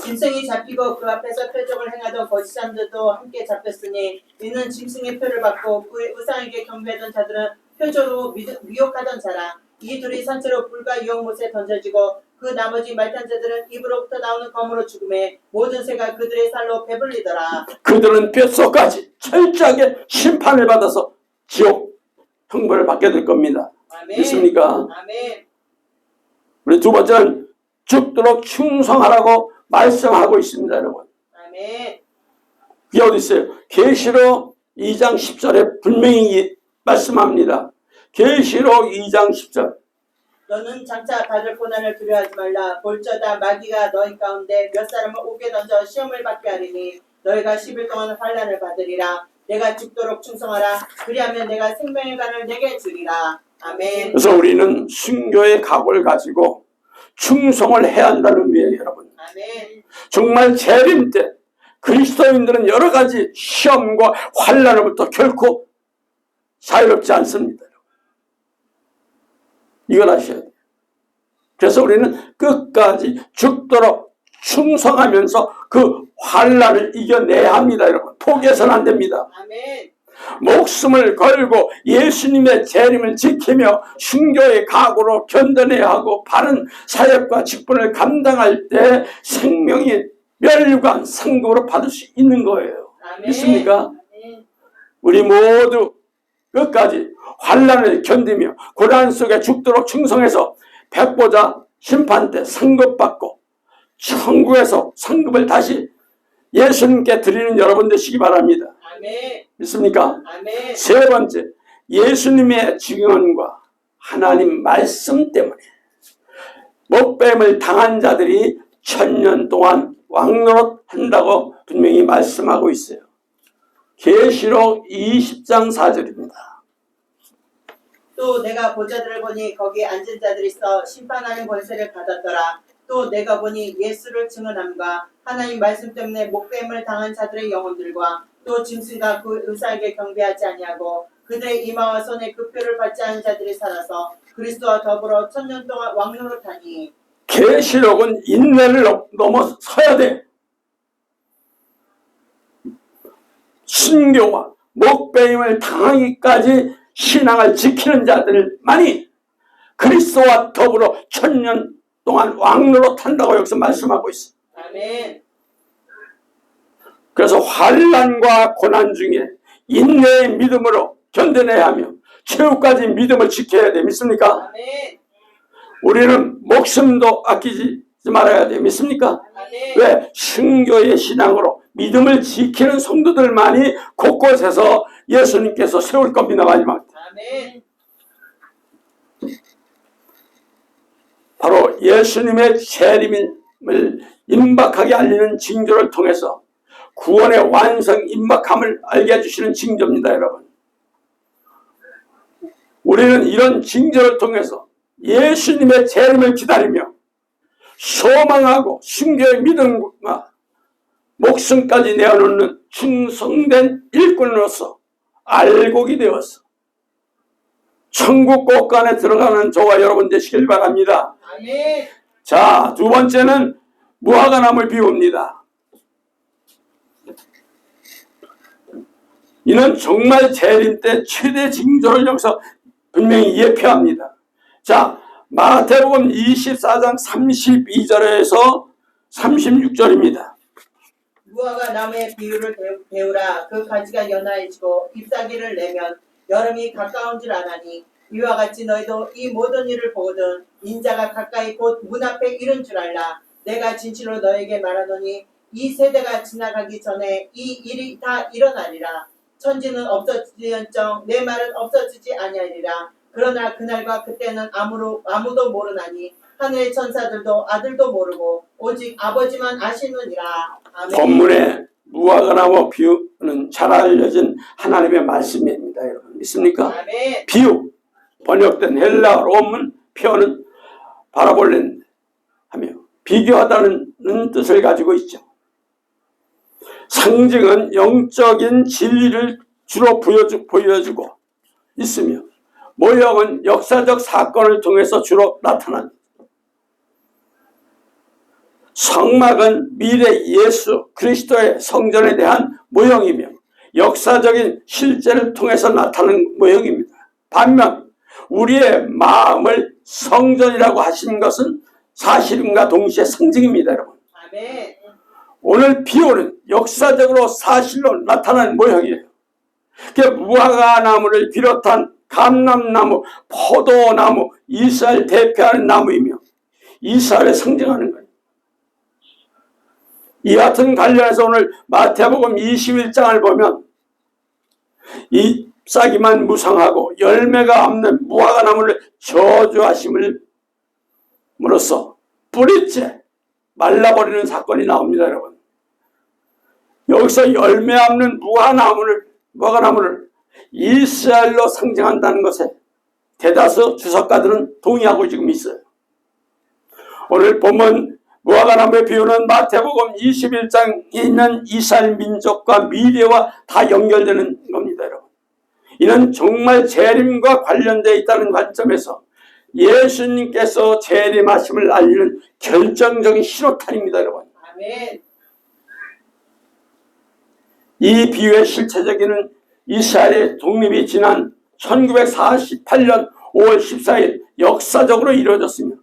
S1: 짐승이 잡히고 그 앞에서 표적을 행하던 거짓사람들도 함께 잡혔으니 이는 짐승의 표를 받고 그 의상에게 경배하던 자들은 표적으로 미혹하던 자라. 이 둘이 산채로 불과 유황못에 던져지고 그 나머지 말단 자들은 입으로부터 나오는 검으로 죽음에 모든 새가 그들의 살로 배불리더라.
S2: 그들은 뼛속까지 철저하게 심판을 받아서 지옥 형벌을 받게 될 겁니다.
S1: 아멘.
S2: 믿습니까?
S1: 아멘.
S2: 우리 두 번째는 죽도록 충성하라고 말씀하고 있습니다, 여러분.
S1: 아멘.
S2: 그게 어디 있어요? 계시록 2장 10절에 분명히 말씀합니다. 계시록 2장 10절.
S1: 너는 장차 받을 고난을 두려워하지 말라. 볼저다 마귀가 너희 가운데 몇 사람을 옥에 던져 시험을 받게 하리니 너희가 10일 동안 환난을 받으리라. 내가 죽도록 충성하라. 그리하면 내가 생명의 간을 내게 주리라. 아멘.
S2: 그래서 우리는 순교의 각오를 가지고 충성을 해야 한다는 의미예요, 여러분.
S1: 아멘.
S2: 정말 재림 때 그리스도인들은 여러 가지 시험과 환난으로부터 결코 자유롭지 않습니다. 이걸 아셔야 돼요. 그래서 우리는 끝까지 죽도록 충성하면서 그 환난을 이겨내야 합니다, 여러분. 포기해서는 안 됩니다.
S1: 아멘.
S2: 목숨을 걸고 예수님의 재림을 지키며 순교의 각오로 견뎌내야 하고 바른 사역과 직분을 감당할 때 생명이 멸류관 상급으로 받을 수 있는 거예요.
S1: 아멘.
S2: 믿습니까?
S1: 아멘.
S2: 우리 모두 끝까지 환난을 견디며 고난 속에 죽도록 충성해서 백보자 심판 때 상급받고 천국에서 상급을 다시 예수님께 드리는 여러분 되시기 바랍니다.
S1: 아멘.
S2: 믿습니까?
S1: 아멘.
S2: 세 번째, 예수님의 증언과 하나님 말씀 때문에 못뱀을 당한 자들이 1000년 동안 왕노릇한다고 분명히 말씀하고 있어요. 계시록 20장 4절입니다.
S1: 또 내가 보자들을 보니 거기 앉은 자들이 있어 심판하는 권세를 받았더라. 또 내가 보니 예수를 증언함과 하나님 말씀 때문에 목뱀을 당한 자들의 영혼들과 또 짐승과 그 의사에게 경배하지 아니하고 그들의 이마와 손에 그 표를 받지 않은 자들이 살아서 그리스도와 더불어 1000년 동안 왕노릇하니.
S2: 계시록은 인내를 넘어서야 돼. 순교와 목배임을 당하기까지 신앙을 지키는 자들만이 그리스도와 더불어 1000년 동안 왕노릇한다고 여기서 말씀하고 있어.
S1: 아멘.
S2: 그래서 환난과 고난 중에 인내의 믿음으로 견뎌내야 하며 최후까지 믿음을 지켜야 돼. 믿습니까?
S1: 아멘.
S2: 우리는 목숨도 아끼지 말아야 돼. 믿습니까?
S1: 아멘.
S2: 왜? 순교의 신앙으로 믿음을 지키는 성도들만이 곳곳에서 예수님께서 세울 겁니다. 마지막.
S1: 아멘.
S2: 바로 예수님의 재림을 임박하게 알리는 징조를 통해서 구원의 완성 임박함을 알게 해주시는 징조입니다. 여러분, 우리는 이런 징조를 통해서 예수님의 재림을 기다리며 소망하고 순교의 믿음과 목숨까지 내어놓는 충성된 일꾼으로서 알곡이 되어서 천국 곳간에 들어가는 저와 여러분 되시길 바랍니다.
S1: 아멘.
S2: 자, 두 번째는 무화과나무를 비웁니다. 이는 정말 재림 때 최대 징조를 여기서 분명히 예표합니다. 자, 마태복음 24장 32절에서 36절입니다.
S1: 무화과 나무의 비유를 배우라. 그 가지가 연하해지고 잎사귀를 내면 여름이 가까운 줄 아나니 이와 같이 너희도 이 모든 일을 보거든 인자가 가까이 곧 문 앞에 이른 줄 알라. 내가 진실로 너에게 말하노니 이 세대가 지나가기 전에 이 일이 다 일어나리라. 천지는 없어지언정 내 말은 없어지지 아니하리라. 그러나 그날과 그때는 아무도 모르나니 하늘의 천사들도 아들도 모르고 오직 아버지만 아시느니라. 아멘.
S2: 본문에 무화과나무 비유는 잘 알려진 하나님의 말씀입니다. 여러분 믿습니까?
S1: 아멘.
S2: 비유, 번역된 헬라어 원문 표현은 바라볼렌 하며 비교하다는 뜻을 가지고 있죠. 상징은 영적인 진리를 주로 보여주고 있으며 모형은 역사적 사건을 통해서 주로 나타납니다. 성막은 미래 예수 그리스도의 성전에 대한 모형이며 역사적인 실제를 통해서 나타나는 모형입니다. 반면 우리의 마음을 성전이라고 하시는 것은 사실과 동시에 상징입니다. 여러분,
S1: 아멘.
S2: 오늘 비유는 역사적으로 사실로 나타나는 모형이에요. 무화과나무를 비롯한 감람나무, 포도나무, 이스라엘 대표하는 나무이며 이스라엘을 상징하는 거예요. 이 같은 관련해서 오늘 마태복음 21장을 보면 잎사귀만 무성하고 열매가 없는 무화과나무를 저주하심으로써 뿌리째 말라버리는 사건이 나옵니다. 여러분, 여기서 열매 없는 무화과나무를 이스라엘로 상징한다는 것에 대다수 주석가들은 동의하고 지금 있어요. 오늘 본문 무화과나무의 비유는 마태복음 21장에 있는 이스라엘 민족과 미래와 다 연결되는 겁니다. 여러분, 이는 정말 재림과 관련되어 있다는 관점에서 예수님께서 재림하심을 알리는 결정적인 신호탄입니다. 여러분,
S1: 아멘.
S2: 이 비유의 실체적인 이스라엘의 독립이 지난 1948년 5월 14일 역사적으로 이루어졌으며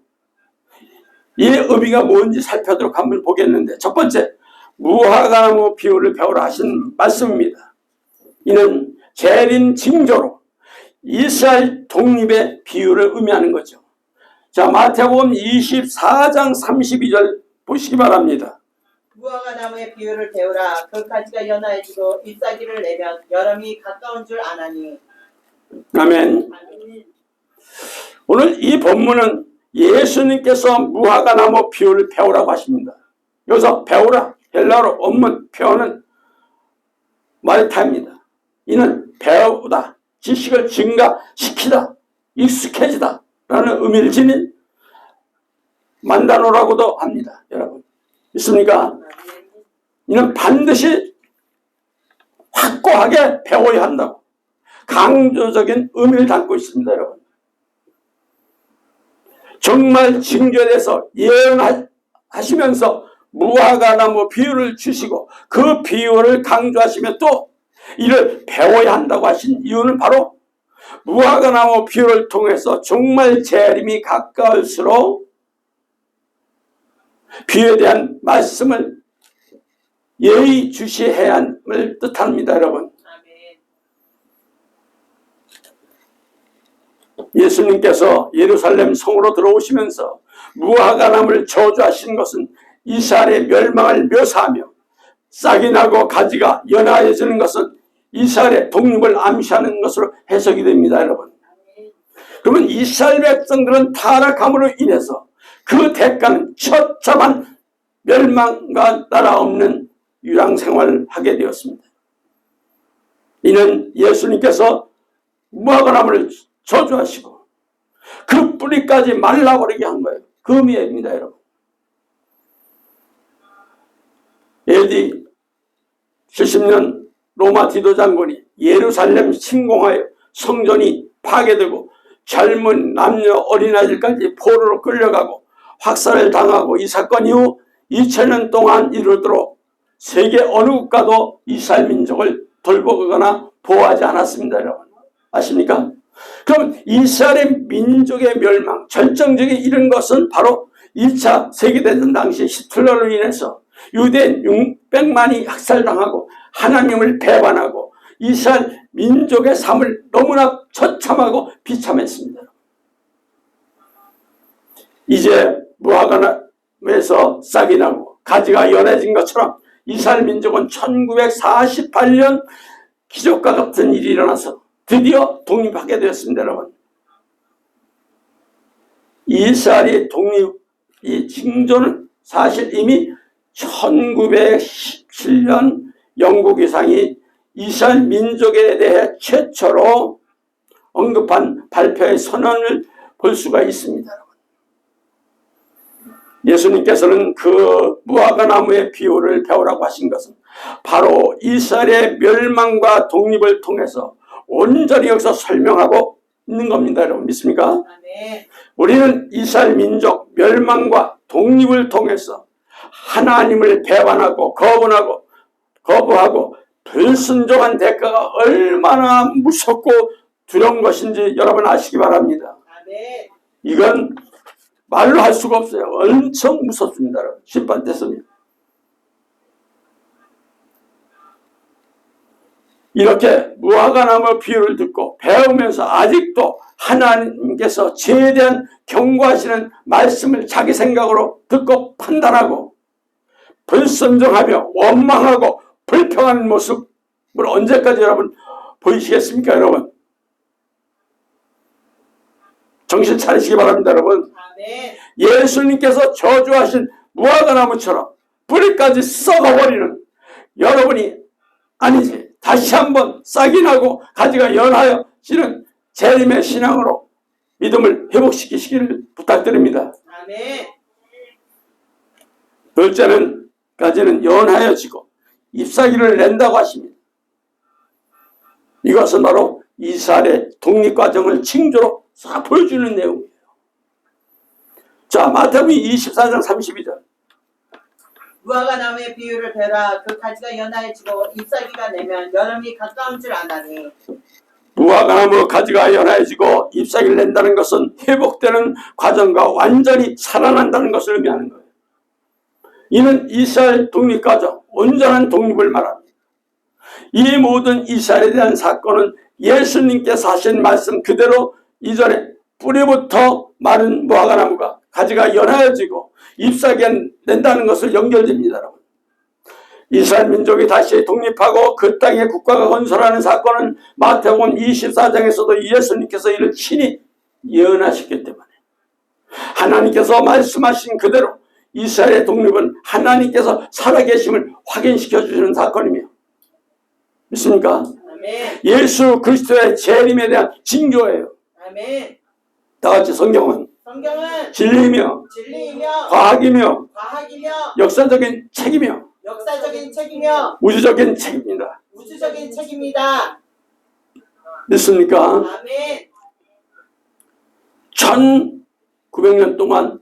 S2: 이 의미가 뭔지 살펴보도록 한번 보겠는데, 첫 번째, 무화과나무 비유를 배우라 하신 말씀입니다. 이는 재림 징조로 이스라엘 독립의 비유를 의미하는 거죠. 자, 마태복음 24장 32절 보시기 바랍니다.
S1: 무화과나무의 비유를 배우라. 그 가지가 연하해지고 잎사귀를 내면 여름이 가까운 줄 아나니.
S2: 아멘.
S1: 아멘.
S2: 오늘 이 본문은 예수님께서 무화과나무 비유를 배우라고 하십니다. 여기서 배우라, 헬라어로 원문 표현은 말타입니다. 이는 배우다, 지식을 증가시키다, 익숙해지다 라는 의미를 지닌 만다노라고도 합니다. 여러분 믿습니까? 이는 반드시 확고하게 배워야 한다고 강조적인 의미를 담고 있습니다. 여러분 정말 징조에 대해서 예언하시면서 무화과나무 비유를 주시고 그 비유를 강조하시며 또 이를 배워야 한다고 하신 이유는 바로 무화과나무 비유를 통해서 정말 재림이 가까울수록 비유에 대한 말씀을 예의주시해야 함을 뜻합니다. 여러분 예수님께서 예루살렘 성으로 들어오시면서 무화과나무를 저주하신 것은 이스라엘의 멸망을 묘사하며 싹이 나고 가지가 연하여지는 것은 이스라엘의 독립을 암시하는 것으로 해석이 됩니다. 여러분 그러면 이스라엘 백성들은 타락함으로 인해서 그 대가는 처참한 멸망과 나라 없는 유랑생활을 하게 되었습니다. 이는 예수님께서 무화과나무를 저주하시고 그 뿌리까지 말라버리게 한 거예요. 그 의미입니다. 여러분 AD 70년 로마 디도 장군이 예루살렘 침공하여 성전이 파괴되고 젊은 남녀 어린아이들까지 포로로 끌려가고 학살을 당하고 이 사건 이후 2000년 동안 이르도록 세계 어느 국가도 이스라엘 민족을 돌보거나 보호하지 않았습니다. 여러분 아십니까? 그럼 이스라엘 민족의 멸망 절정적인 이런 것은 바로 2차 세계대전 당시 히틀러로 인해서 유대인 600만이 학살당하고 하나님을 배반하고 이스라엘 민족의 삶을 너무나 처참하고 비참했습니다. 이제 무화과나무에서 싹이 나고 가지가 연해진 것처럼 이스라엘 민족은 1948년 기적과 같은 일이 일어나서 드디어 독립하게 되었습니다. 여러분 이스라엘의 독립이 징조는 사실 이미 1917년 영국 의상이 이스라엘 민족에 대해 최초로 언급한 발표의 선언을 볼 수가 있습니다. 예수님께서는 그 무화과나무의 비유를 배우라고 하신 것은 바로 이스라엘의 멸망과 독립을 통해서 온전히 여기서 설명하고 있는 겁니다. 여러분 믿습니까?
S1: 네.
S2: 우리는 이스라엘 민족 멸망과 독립을 통해서 하나님을 배반하고 거부하고 불순종한 대가가 얼마나 무섭고 두려운 것인지 여러분 아시기 바랍니다.
S1: 네.
S2: 이건 말로 할 수가 없어요. 엄청 무섭습니다. 여러분. 심판 때습니다. 이렇게 무화과나무 비유를 듣고 배우면서 아직도 하나님께서 죄에 대한 경고하시는 말씀을 자기 생각으로 듣고 판단하고 불순종하며 원망하고 불평하는 모습을 언제까지 여러분 보이시겠습니까? 여러분 정신 차리시기 바랍니다. 여러분 예수님께서 저주하신 무화과나무처럼 뿌리까지 썩어버리는 여러분이 아니지 다시 한번 싹이 나고 가지가 연하여지는 재림의 신앙으로 믿음을 회복시키시기를 부탁드립니다. 둘째는까지는 연하여지고 잎사귀를 낸다고 하십니다. 이것은 바로 이스라엘의 독립과정을 징조로 싹 보여주는 내용이에요. 자, 마태복음 24장 32절.
S1: 무화과나무의 비유를 베라. 그 가지가 연하여지고 잎사귀가 내면 여름이 가까운 줄 아나니.
S2: 무화과나무 가지가 연하여지고 잎사귀를 낸다는 것은 회복되는 과정과 완전히 살아난다는 것을 의미하는 거예요. 이는 이스라엘 독립과정, 온전한 독립을 말합니다. 이 모든 이스라엘에 대한 사건은 예수님께서 하신 말씀 그대로 이전에 뿌리부터 마른 무화과나무가 가지가 연하여지고 잎사귀가 낸다는 것을 연결됩니다. 여러분. 이스라엘 민족이 다시 독립하고 그 땅에 국가가 건설하는 사건은 마태복음 24장에서도 예수님께서 이를 친히 예언하셨기 때문에 하나님께서 말씀하신 그대로 이스라엘의 독립은 하나님께서 살아계심을 확인시켜 주시는 사건이며 믿습니까?
S1: 아멘.
S2: 예수 그리스도의 재림에 대한 징조예요.
S1: 아멘.
S2: 다 같이 성경은
S1: 성경은
S2: 진리이며
S1: 진리이며
S2: 과학이며
S1: 과학이며
S2: 역사적인 책이며
S1: 역사적인 책이며
S2: 우주적인 책입니다.
S1: 우주적인 책입니다.
S2: 믿습니까?
S1: 아멘.
S2: 1900년 동안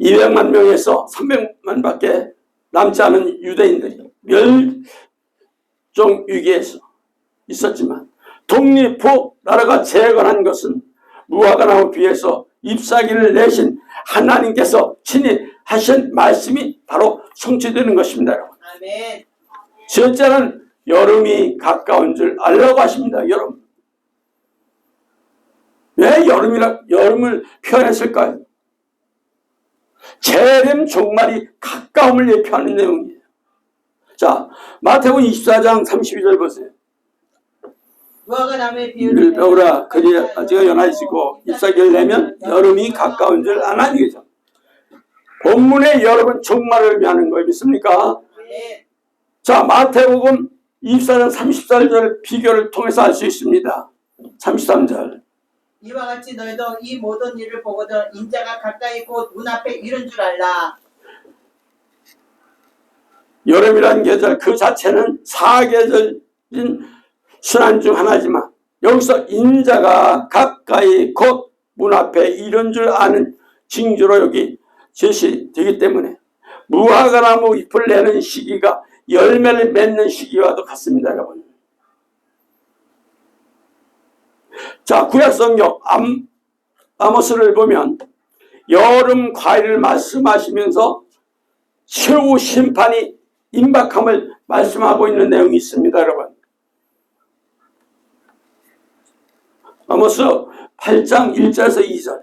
S2: 200만 명에서 300만밖에 남지 않은 유대인들이 멸종 위기에서 있었지만 독립 후 나라가 재건한 것은 무화과나무 비해서 잎사귀를 내신 하나님께서 친히 하신 말씀이 바로 성취되는 것입니다. 여러분.
S1: 아멘.
S2: 첫째는 여름이 가까운 줄 알라고 하십니다. 여름. 왜 여름을 표현했을까요? 재림 종말이 가까움을 예표하는 내용이에요. 자, 마태복음 24장 32절 보세요.
S1: 무화과나무의 비유를
S2: 배우라 그리 아직 연하시고 잎사귀를 내면 여름이 가까운 줄 아나니 그죠? 본문의 여름은 종말을 의미하는 거 믿습니까?
S1: 네.
S2: 자, 마태복음 24장 33절 비교를 통해서 알 수 있습니다. 33절.
S1: 이와 같이 너희도 이 모든 일을 보거든 인자가 가까이 곧 눈앞에 이른 줄 알라.
S2: 여름이란 계절 그 자체는 사계절인 순환 중 하나지만 여기서 인자가 가까이 곧 문 앞에 이른 줄 아는 징조로 여기 제시되기 때문에 무화과나무 잎을 내는 시기가 열매를 맺는 시기와도 같습니다. 여러분. 자, 구약성경 아모스를 보면 여름 과일을 말씀하시면서 최후 심판이 임박함을 말씀하고 있는 내용이 있습니다. 여러분. 아모스 8장 1절에서 2절.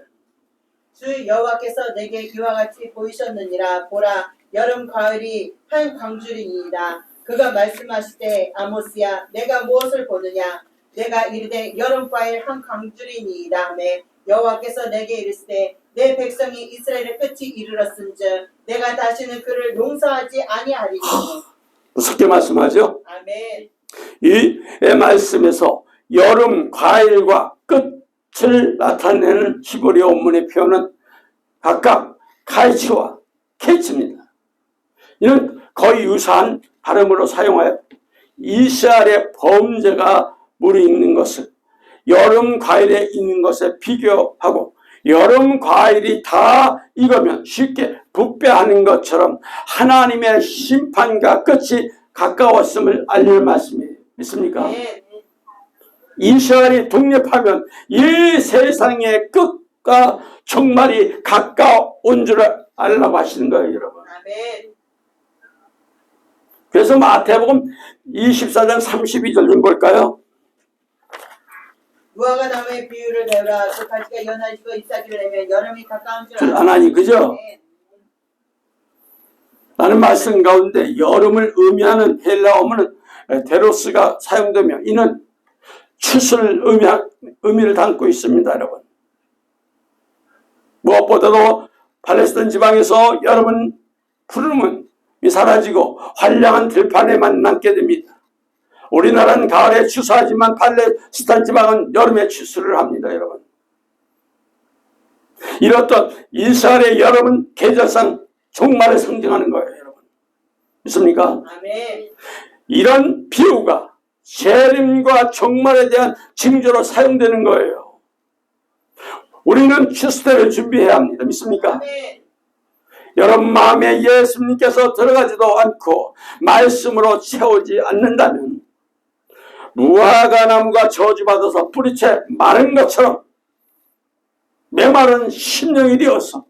S1: 주 여호와께서 내게 이와 같이 보이셨느니라. 보라, 여름 가을이 한 광주리니이다. 그가 말씀하시되 아모스야 내가 무엇을 보느냐. 내가 이르되 여름 과일 한 광주리니이다 하매 여호와께서 내게 이르시되 내 백성이 이스라엘의 끝이 이르렀은즉 내가 다시는 그를 용서하지 아니하리니.
S2: 무섭게 말씀하죠.
S1: 아멘.
S2: 이 말씀에서 여름 과일과 끝을 나타내는 히브리어 원문의 표현은 각각 카이치와 케치입니다. 이는 거의 유사한 발음으로 사용하여 이스라엘의 범죄가 무르익는 것을 여름 과일에 있는 것에 비교하고 여름 과일이 다 익으면 쉽게 부패하는 것처럼 하나님의 심판과 끝이 가까웠음을 알릴 말씀이에요. 믿습니까?
S1: 네.
S2: 이스라엘이 독립하면 이 세상의 끝과 종말이 가까운 줄 알라고 하시는 거예요, 여러분.
S1: 아멘.
S2: 그래서 마태복음 24장 32절 좀 볼까요?
S1: 무화과나무의 비유를 배우라. 그 가지가 연하시고 잎사귀를 내면 여름이 가까운 줄
S2: 아나니 그죠?
S1: 네.
S2: 라는 말씀 가운데 여름을 의미하는 헬라 어문은 데로스가 사용되며 이는 추수를 의미를 담고 있습니다. 여러분. 무엇보다도 팔레스타인 지방에서 여름은 푸름은 사라지고 환량한 들판에만 남게 됩니다. 우리나라는 가을에 추수하지만 팔레스타인 지방은 여름에 추수를 합니다. 여러분. 이렇듯 이스라엘의 여름은 계절상 종말을 상징하는 거예요. 여러분. 믿습니까?
S1: 아멘.
S2: 이런 비유가 재림과 종말에 대한 징조로 사용되는 거예요. 우리는 추수때를 준비해야 합니다. 믿습니까?
S1: 아멘.
S2: 여러분 마음에 예수님께서 들어가지도 않고 말씀으로 채우지 않는다면 무화과나무가 저주받아서 뿌리채 마른 것처럼 메마른 심령이 되어서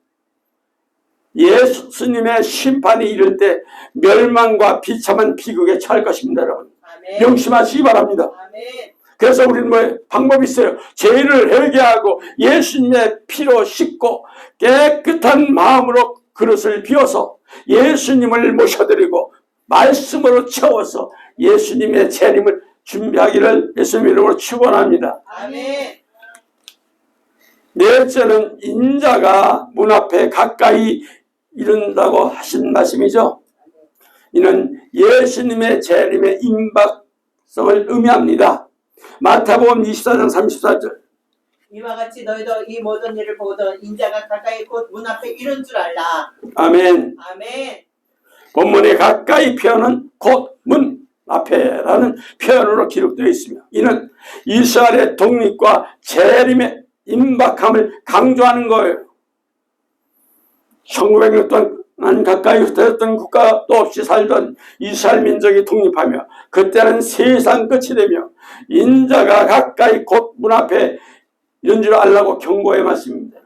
S2: 예수님의 심판이 이를 때 멸망과 비참한 비극에 처할 것입니다. 여러분.
S1: 아멘.
S2: 명심하시기 바랍니다.
S1: 아멘.
S2: 그래서 우리는 방법이 있어요. 죄를 회개하고 예수님의 피로 씻고 깨끗한 마음으로 그릇을 비워서 예수님을 모셔드리고 말씀으로 채워서 예수님의 재림을 준비하기를 예수님 이름으로 축원합니다.
S1: 아멘.
S2: 넷째는 인자가 문 앞에 가까이 이른다고 하신 말씀이죠. 이는 예수님의 재림의 임박성을 의미합니다. 마태복음 24장 34절.
S1: 이와 같이 너희도 이 모든 일을 보거든 인자가 가까이 곧 문 앞에 이른 줄 알라.
S2: 아멘.
S1: 아멘.
S2: 본문에 가까이 표현은 곧 문 앞에라는 표현으로 기록되어 있으며 이는 이스라엘의 독립과 재림의 임박함을 강조하는 거예요. 1900년 동안 가까이 흩어졌던 국가도 없이 살던 이스라엘 민족이 독립하며 그때는 세상 끝이 되며 인자가 가까이 곧 문 앞에 이런 줄 알라고 경고해 말씀입니다.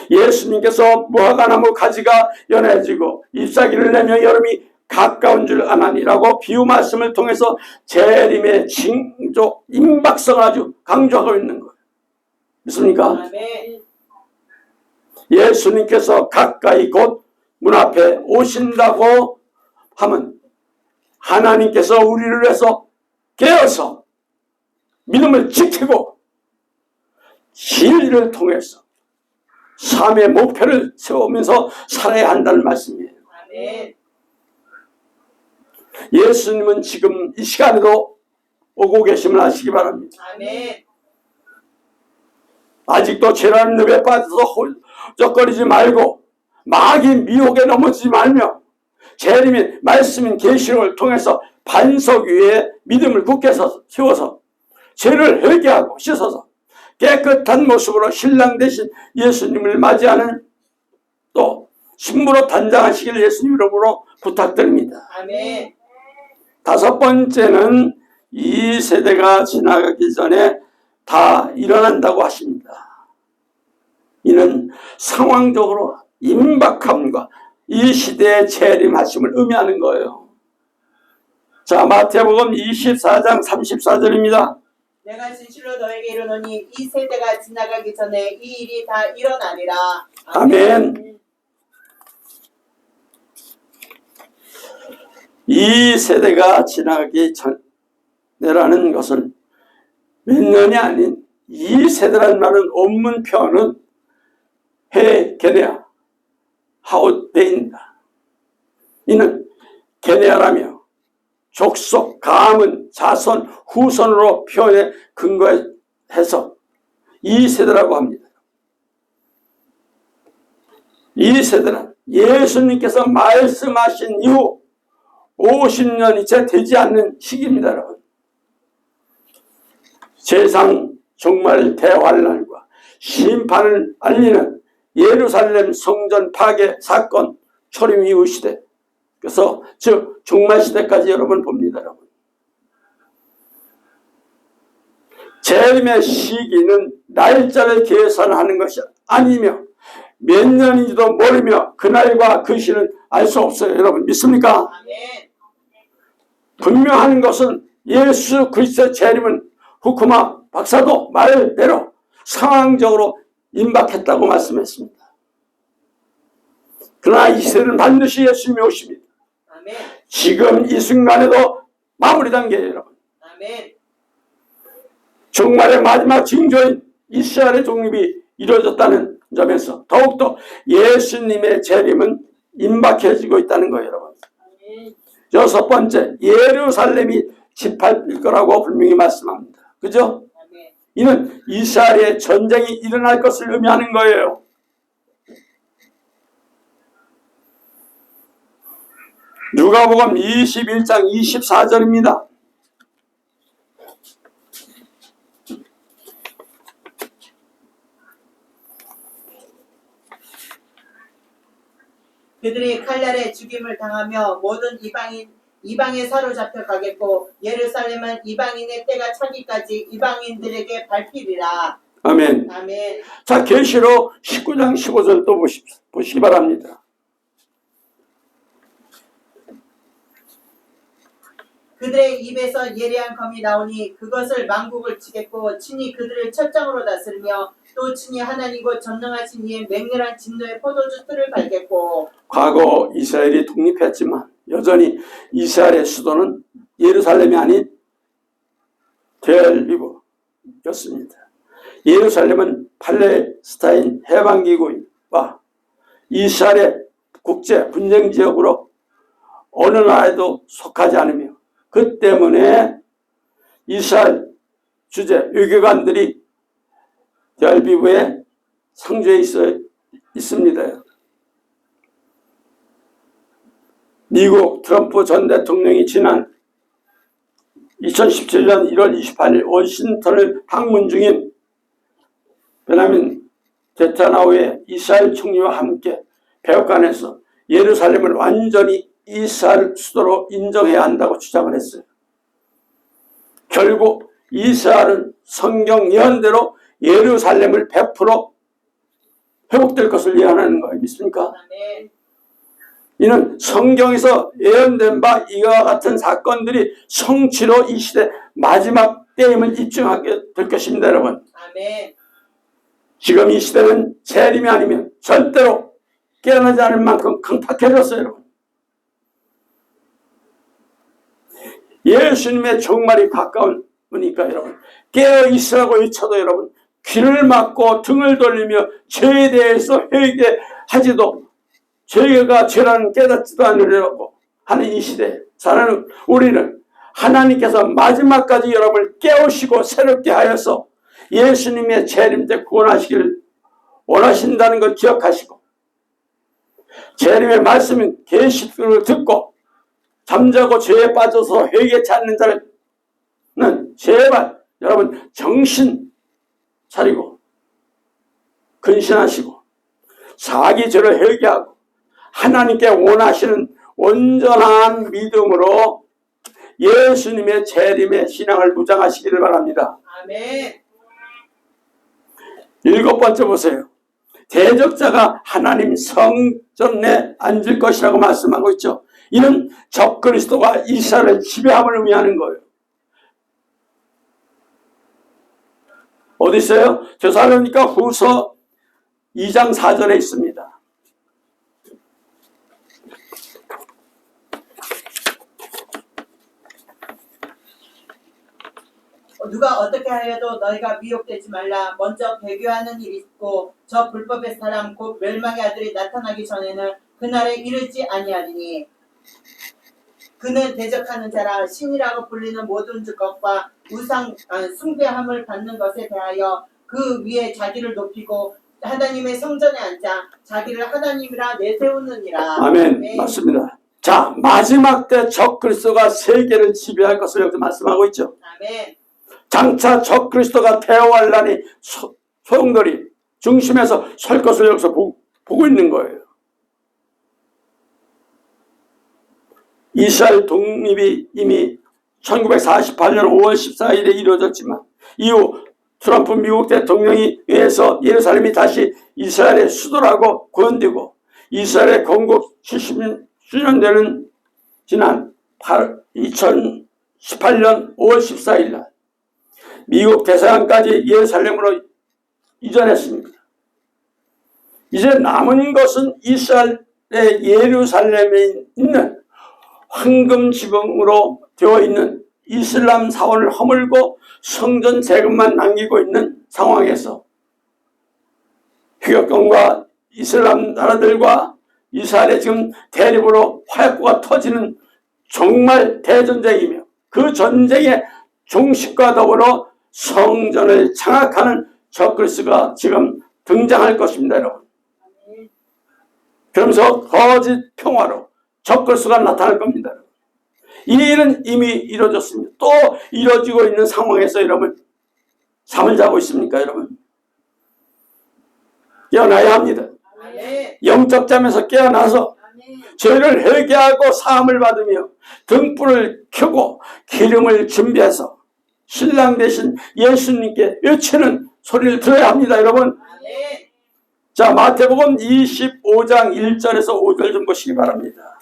S2: 예수님께서 무화과나무 가지가 연해지고 잎사귀를 내며 여름이 가까운 줄 아나니라고 비유 말씀을 통해서 재림의 징조 임박성을 아주 강조하고 있는 거예요. 믿습니까?
S1: 아멘.
S2: 예수님께서 가까이 곧 문 앞에 오신다고 하면 하나님께서 우리를 위해서 깨어서 믿음을 지키고 진리를 통해서 삶의 목표를 세우면서 살아야 한다는 말씀이에요.
S1: 아멘.
S2: 예수님은 지금 이 시간에도 오고 계심을 아시기 바랍니다.
S1: 아멘.
S2: 아직도 죄라는 늪에 빠져서 홀적거리지 말고 마귀 미혹에 넘어지지 말며 재림인 말씀인 계시록을 통해서 반석 위에 믿음을 굳게 세워서 죄를 회개하고 씻어서 깨끗한 모습으로 신랑 되신 예수님을 맞이하는 또 신부로 단장하시길 예수님 이름으로 부탁드립니다.
S1: 아멘.
S2: 다섯 번째는 이 세대가 지나가기 전에 다 일어난다고 하십니다. 이는 상황적으로 임박함과 이 시대의 재림하심을 의미하는 거예요. 자, 마태복음 24장 34절입니다.
S1: 내가 진실로 너에게 이르노니 이 세대가 지나가기 전에 이 일이 다 일어나리라.
S2: 아멘. 이 세대가 지나가기 전에라는 것은 몇 년이 아닌 이 세대라는 말은 원문 표현은 해 게네아 하우데인다. 이는 게네아라며 족속, 가문, 자손, 후손으로 표현에 근거해서 이 세대라고 합니다. 이 세대는 예수님께서 말씀하신 이후 50년이 채 되지 않는 시기입니다, 여러분. 세상 종말 대환란과 심판을 알리는 예루살렘 성전 파괴 사건 초림 이후 시대, 그래서 즉 종말 시대까지 여러분 봅니다, 여러분. 재림의 시기는 날짜를 계산하는 것이 아니며 몇 년인지도 모르며 그날과 그 시를 알 수 없어요. 여러분 믿습니까?
S1: 아멘.
S2: 분명한 것은 예수 그리스도의 재림은 후쿠마 박사도 말대로 상황적으로 임박했다고 말씀했습니다. 그러나 이 시대는 반드시 예수님이 오십니다.
S1: 아멘.
S2: 지금 이 순간에도 마무리 단계예요, 여러분.
S1: 아멘.
S2: 종말의 마지막 징조인 이스라엘의 독립이 이루어졌다는 점에서 더욱더 예수님의 재림은 임박해지고 있다는 거예요, 여러분.
S1: 아멘.
S2: 여섯 번째, 예루살렘이 짓밟힐 거라고 분명히 말씀합니다. 그죠?
S1: 아멘.
S2: 이는 이스라엘의 전쟁이 일어날 것을 의미하는 거예요. 누가복음 21장 24절입니다.
S1: 그들이 칼날에 죽임을 당하며 모든 이방에 사로잡혀 가겠고 예루살렘은 이방인의 때가 차기까지 이방인들에게 밟히리라.
S2: 아멘.
S1: 아멘.
S2: 자, 계시록 19장 15절 또 보시기 바랍니다.
S1: 그들의 입에서 예리한 검이 나오니 그것을 만국을 치겠고 친히 그들을 첫장으로 다스리며 또 친히 하나님과 전능하신 이의 맹렬한 진노의 포도주 틀을 갈겠고.
S2: 과거 이스라엘이 독립했지만 여전히 이스라엘의 수도는 예루살렘이 아닌 텔아비브였습니다. 예루살렘은 팔레스타인 해방기구와 이스라엘의 국제 분쟁 지역으로 어느 나라에도 속하지 않으며 그 때문에 이스라엘 주재 외교관들이 결비부에 상주해 있습니다. 미국 트럼프 전 대통령이 지난 2017년 1월 28일 워싱턴을 방문 중인 베냐민 네타냐후의 이스라엘 총리와 함께 백악관에서 예루살렘을 완전히 이스라엘 수도로 인정해야 한다고 주장을 했어요. 결국 이스라엘은 성경 예언대로 예루살렘을 100% 회복될 것을 예언하는 거예요. 믿습니까?
S1: 아멘.
S2: 이는 성경에서 예언된 바 이와 같은 사건들이 성취로 이 시대 마지막 때임을 입증하게 될 것입니다. 여러분,
S1: 아멘.
S2: 지금 이 시대는 재림이 아니면 절대로 깨어나지 않을 만큼 강팍해졌어요. 여러분, 예수님의 종말이 가까우니까 여러분 깨어 있으라고 외쳐도 여러분 귀를 막고 등을 돌리며 죄에 대해서 회개하지도 죄가 죄라는 깨닫지도 않으려고 하는 이 시대에 사는 우리는 하나님께서 마지막까지 여러분을 깨우시고 새롭게 하여서 예수님의 재림 때 구원하시기를 원하신다는 걸 기억하시고, 재림의 말씀인 계시를 듣고 잠자고 죄에 빠져서 회개치 않는 자는 제발 여러분 정신 차리고 근신하시고 자기 죄를 회개하고 하나님께 원하시는 온전한 믿음으로 예수님의 재림의 신앙을 무장하시기를 바랍니다.
S1: 아멘.
S2: 7번째 보세요. 대적자가 하나님 성전에 앉을 것이라고 말씀하고 있죠. 이는 적그리스도가 이스라엘을 지배함을 의미하는 거예요. 어디 있어요? 데살로니가 후서 2장 4절에 있습니다.
S1: 누가 어떻게 하여도 너희가 미혹되지 말라. 먼저 배교하는 일이 있고 저 불법의 사람 곧 멸망의 아들이 나타나기 전에는 그날에 이르지 아니하리니 그는 대적하는 자라. 신이라고 불리는 모든 것과 우상 숭배함을 받는 것에 대하여 그 위에 자기를 높이고 하나님의 성전에 앉아 자기를 하나님이라 내세우느니라.
S2: 아멘. 네. 맞습니다. 자, 마지막 때 적그리스도가 세계를 지배할 것을 여기서 말씀하고 있죠.
S1: 아멘.
S2: 장차 적그리스도가 태어날 날이 소용돌이 중심에서 설 것을 여기서 보고 있는 거예요. 이스라엘 독립이 이미 1948년 5월 14일에 이루어졌지만 이후 트럼프 미국 대통령에 의해서 예루살렘이 다시 이스라엘의 수도라고 권되고 이스라엘의 건국 70주년 되는 지난 2018년 5월 14일 날 미국 대서양까지 예루살렘으로 이전했습니다. 이제 남은 것은 이스라엘의 예루살렘에 있는 황금 지붕으로 되어 있는 이슬람 사원을 허물고 성전 재건만 남기고 있는 상황에서 휘격경과 이슬람 나라들과 이스라엘의 지금 대립으로 화약고가 터지는 정말 대전쟁이며 그 전쟁의 종식과 더불어 성전을 장악하는 적그리스도가 지금 등장할 것입니다. 여러분. 그러면서 거짓 평화로 적그리스도가 나타날 겁니다. 이 일은 이미 이루어졌습니다. 또 이루어지고 있는 상황에서 여러분 잠을 자고 있습니까? 여러분 깨어나야 합니다. 영적 잠에서 깨어나서 죄를 회개하고 사함을 받으며 등불을 켜고 기름을 준비해서 신랑 대신 예수님께 외치는 소리를 들어야 합니다. 여러분. 자, 마태복음 25장 1절에서 5절 좀 보시기 바랍니다.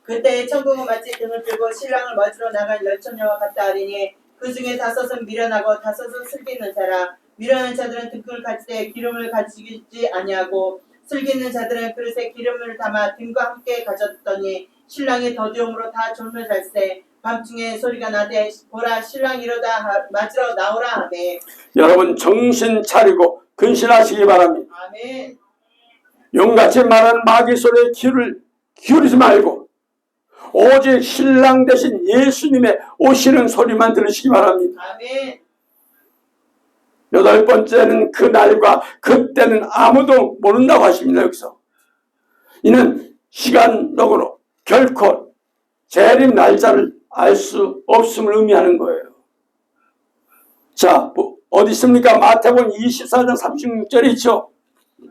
S1: 그때 천국은 마치 등을 들고 신랑을 맞으러 나간 열처녀와 같다 하리니 그 중에 5은 미련하고 5은 슬기는 자라. 미련한 자들은 등불을 가질 때 기름을 가지지 아니하고 슬기 있는 자들은 그릇에 기름을 담아 등과 함께 가졌더니 신랑이 더디움으로 다 졸며 잘세. 밤중에 소리가 나되 보라 신랑 이러다 맞으러 나오라 하매.
S2: 여러분 정신 차리고 근신하시기 바랍니다.
S1: 아멘.
S2: 용같이 말하는 마귀 소리에 귀를 기울이지 말고 오직 신랑 대신 예수님의 오시는 소리만 들으시기 바랍니다.
S1: 아멘.
S2: 여덟 번째는 그날과 그때는 아무도 모른다고 하십니다. 여기서 이는 시간적으로 결코 재림 날짜를 알 수 없음을 의미하는 거예요. 자, 어디 있습니까? 마태복음 24장 36절에 있죠.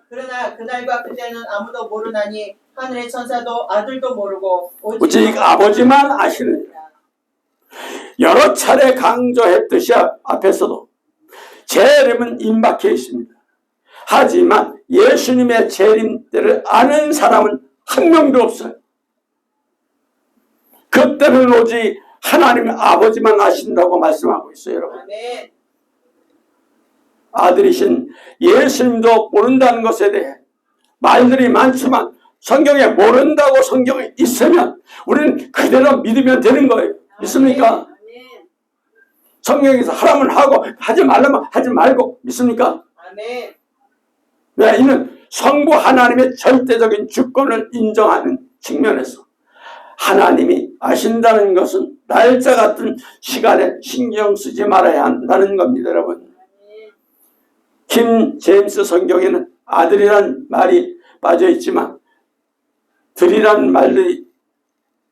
S1: 그러나 그날과 그때는 아무도 모르나니 하늘의 천사도 아들도 모르고
S2: 오직 아버지만 아시느니라. 여러 차례 강조했듯이 앞에서도 재림은 임박해 있습니다. 하지만 예수님의 재림 때를 아는 사람은 한 명도 없어요. 그때는 오직 하나님 아버지만 아신다고 말씀하고 있어요, 여러분.
S1: 아멘.
S2: 아들이신 예수님도 모른다는 것에 대해 말들이 많지만 성경에 모른다고 성경에 있으면 우리는 그대로 믿으면 되는 거예요. 믿습니까? 성경에서 하라면 하고 하지 말라면 하지 말고 믿습니까?
S1: 아멘.
S2: 왜? 이는 성부 하나님의 절대적인 주권을 인정하는 측면에서 하나님이 아신다는 것은 날짜 같은 시간에 신경 쓰지 말아야 한다는 겁니다, 여러분. 킴 제임스 성경에는 아들이란 말이 빠져 있지만 들이란 말이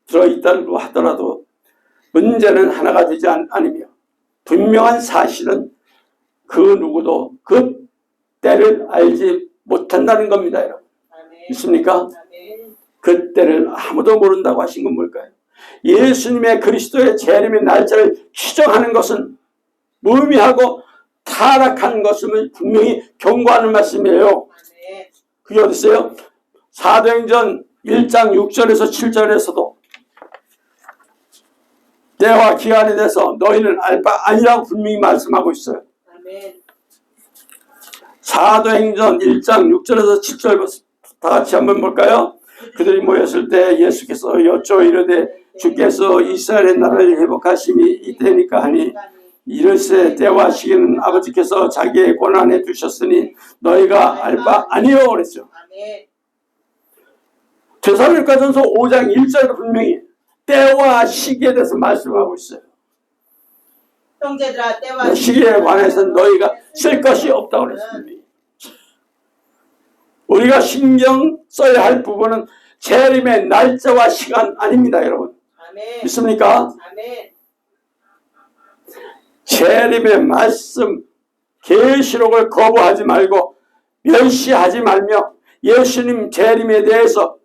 S2: 들어있다고 하더라도 문제는 하나가 되지 않으며 분명한 사실은 그 누구도 그 때를 알지 못한다는 겁니다, 여러분. 있습니까? 그 때를 아무도 모른다고 하신 건 뭘까요? 예수님의 그리스도의 재림의 날짜를 추정하는 것은 무의미하고 타락한 것임을 분명히 경고하는 말씀이에요. 그게 어디 있어요? 사도행전 1장 6절에서 7절에서도 때와 기한에 대해서 너희는 알 바 아니라고 분명히 말씀하고 있어요. 사도행전 1장 6절에서 7절 다 같이 한번 볼까요? 그들이 모였을 때 예수께서 여쭈어 이르되 주께서 이스라엘의 나라를 회복하심이 이때니까 하니 이르세 때와 시기는 아버지께서 자기의 권한에 두셨으니 너희가 알 바 아니요 그랬죠. 데살로니가전서 5장 1절도 분명히 때와 시기에 대해서 말씀하고 있어요.
S1: 형제들아 때와
S2: 시기에 관해서는 너희가 쓸 것이 없다고 그랬습니다. 우리가 신경 써야 할 부분은 재림의 날짜와 시간 아닙니다, 여러분.
S1: 아멘.
S2: 믿습니까?
S1: 아멘.
S2: 재림의 말씀, 계시록을 거부하지 말고 멸시하지 말며 예수님 재림에 대해서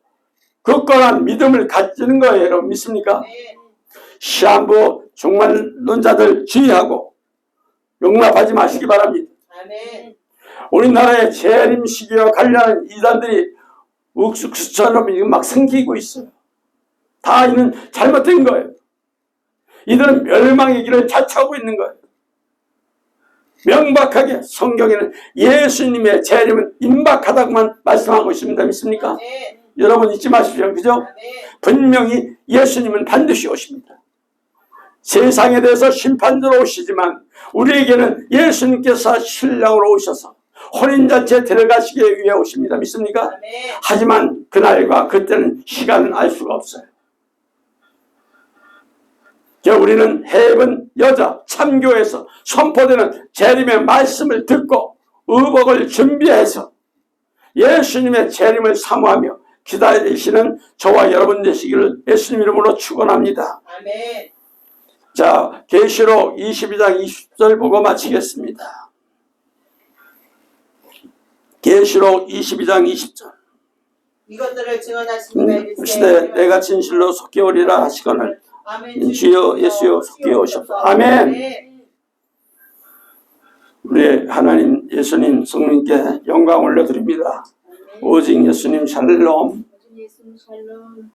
S2: 굳건한 믿음을 가지는 거예요, 여러분. 믿습니까?
S1: 아멘.
S2: 시한부 종말론자들 주의하고 용납하지 마시기 바랍니다.
S1: 아멘.
S2: 우리나라의 재림 시기와 관련한 이단들이 욱수처럼 막 생기고 있어요. 다 이는 잘못된 거예요. 이들은 멸망의 길을 자처하고 있는 거예요. 명백하게 성경에는 예수님의 재림은 임박하다고만 말씀하고 있습니다. 믿습니까?
S1: 아멘.
S2: 여러분 잊지 마십시오. 그죠?
S1: 아멘.
S2: 분명히 예수님은 반드시 오십니다. 세상에 대해서 심판자로 오시지만 우리에게는 예수님께서 신랑으로 오셔서 혼인잔치에 데려가시기 위해 오십니다. 믿습니까?
S1: 아멘.
S2: 하지만 그날과 그때는 시간은 알 수가 없어요. 우리는 해븐 여자 참교에서 선포되는 재림의 말씀을 듣고 의복을 준비해서 예수님의 재림을 사모하며 기다리시는 저와 여러분 되시기를 예수님 이름으로 축원합니다.
S1: 아멘.
S2: 자, 계시록 22장 20절 보고 마치겠습니다. 계시록 22장 20절.
S1: 이것들을 증언하시니
S2: 시대 내가 진실로 속히 오리라 하시거늘
S1: 아멘.
S2: 주여 예수여 속히 오셔서 아멘. 우리 하나님 예수님 성령께 영광 올려드립니다. 오직 예수님 샬롬.
S3: 예수님 샬롬.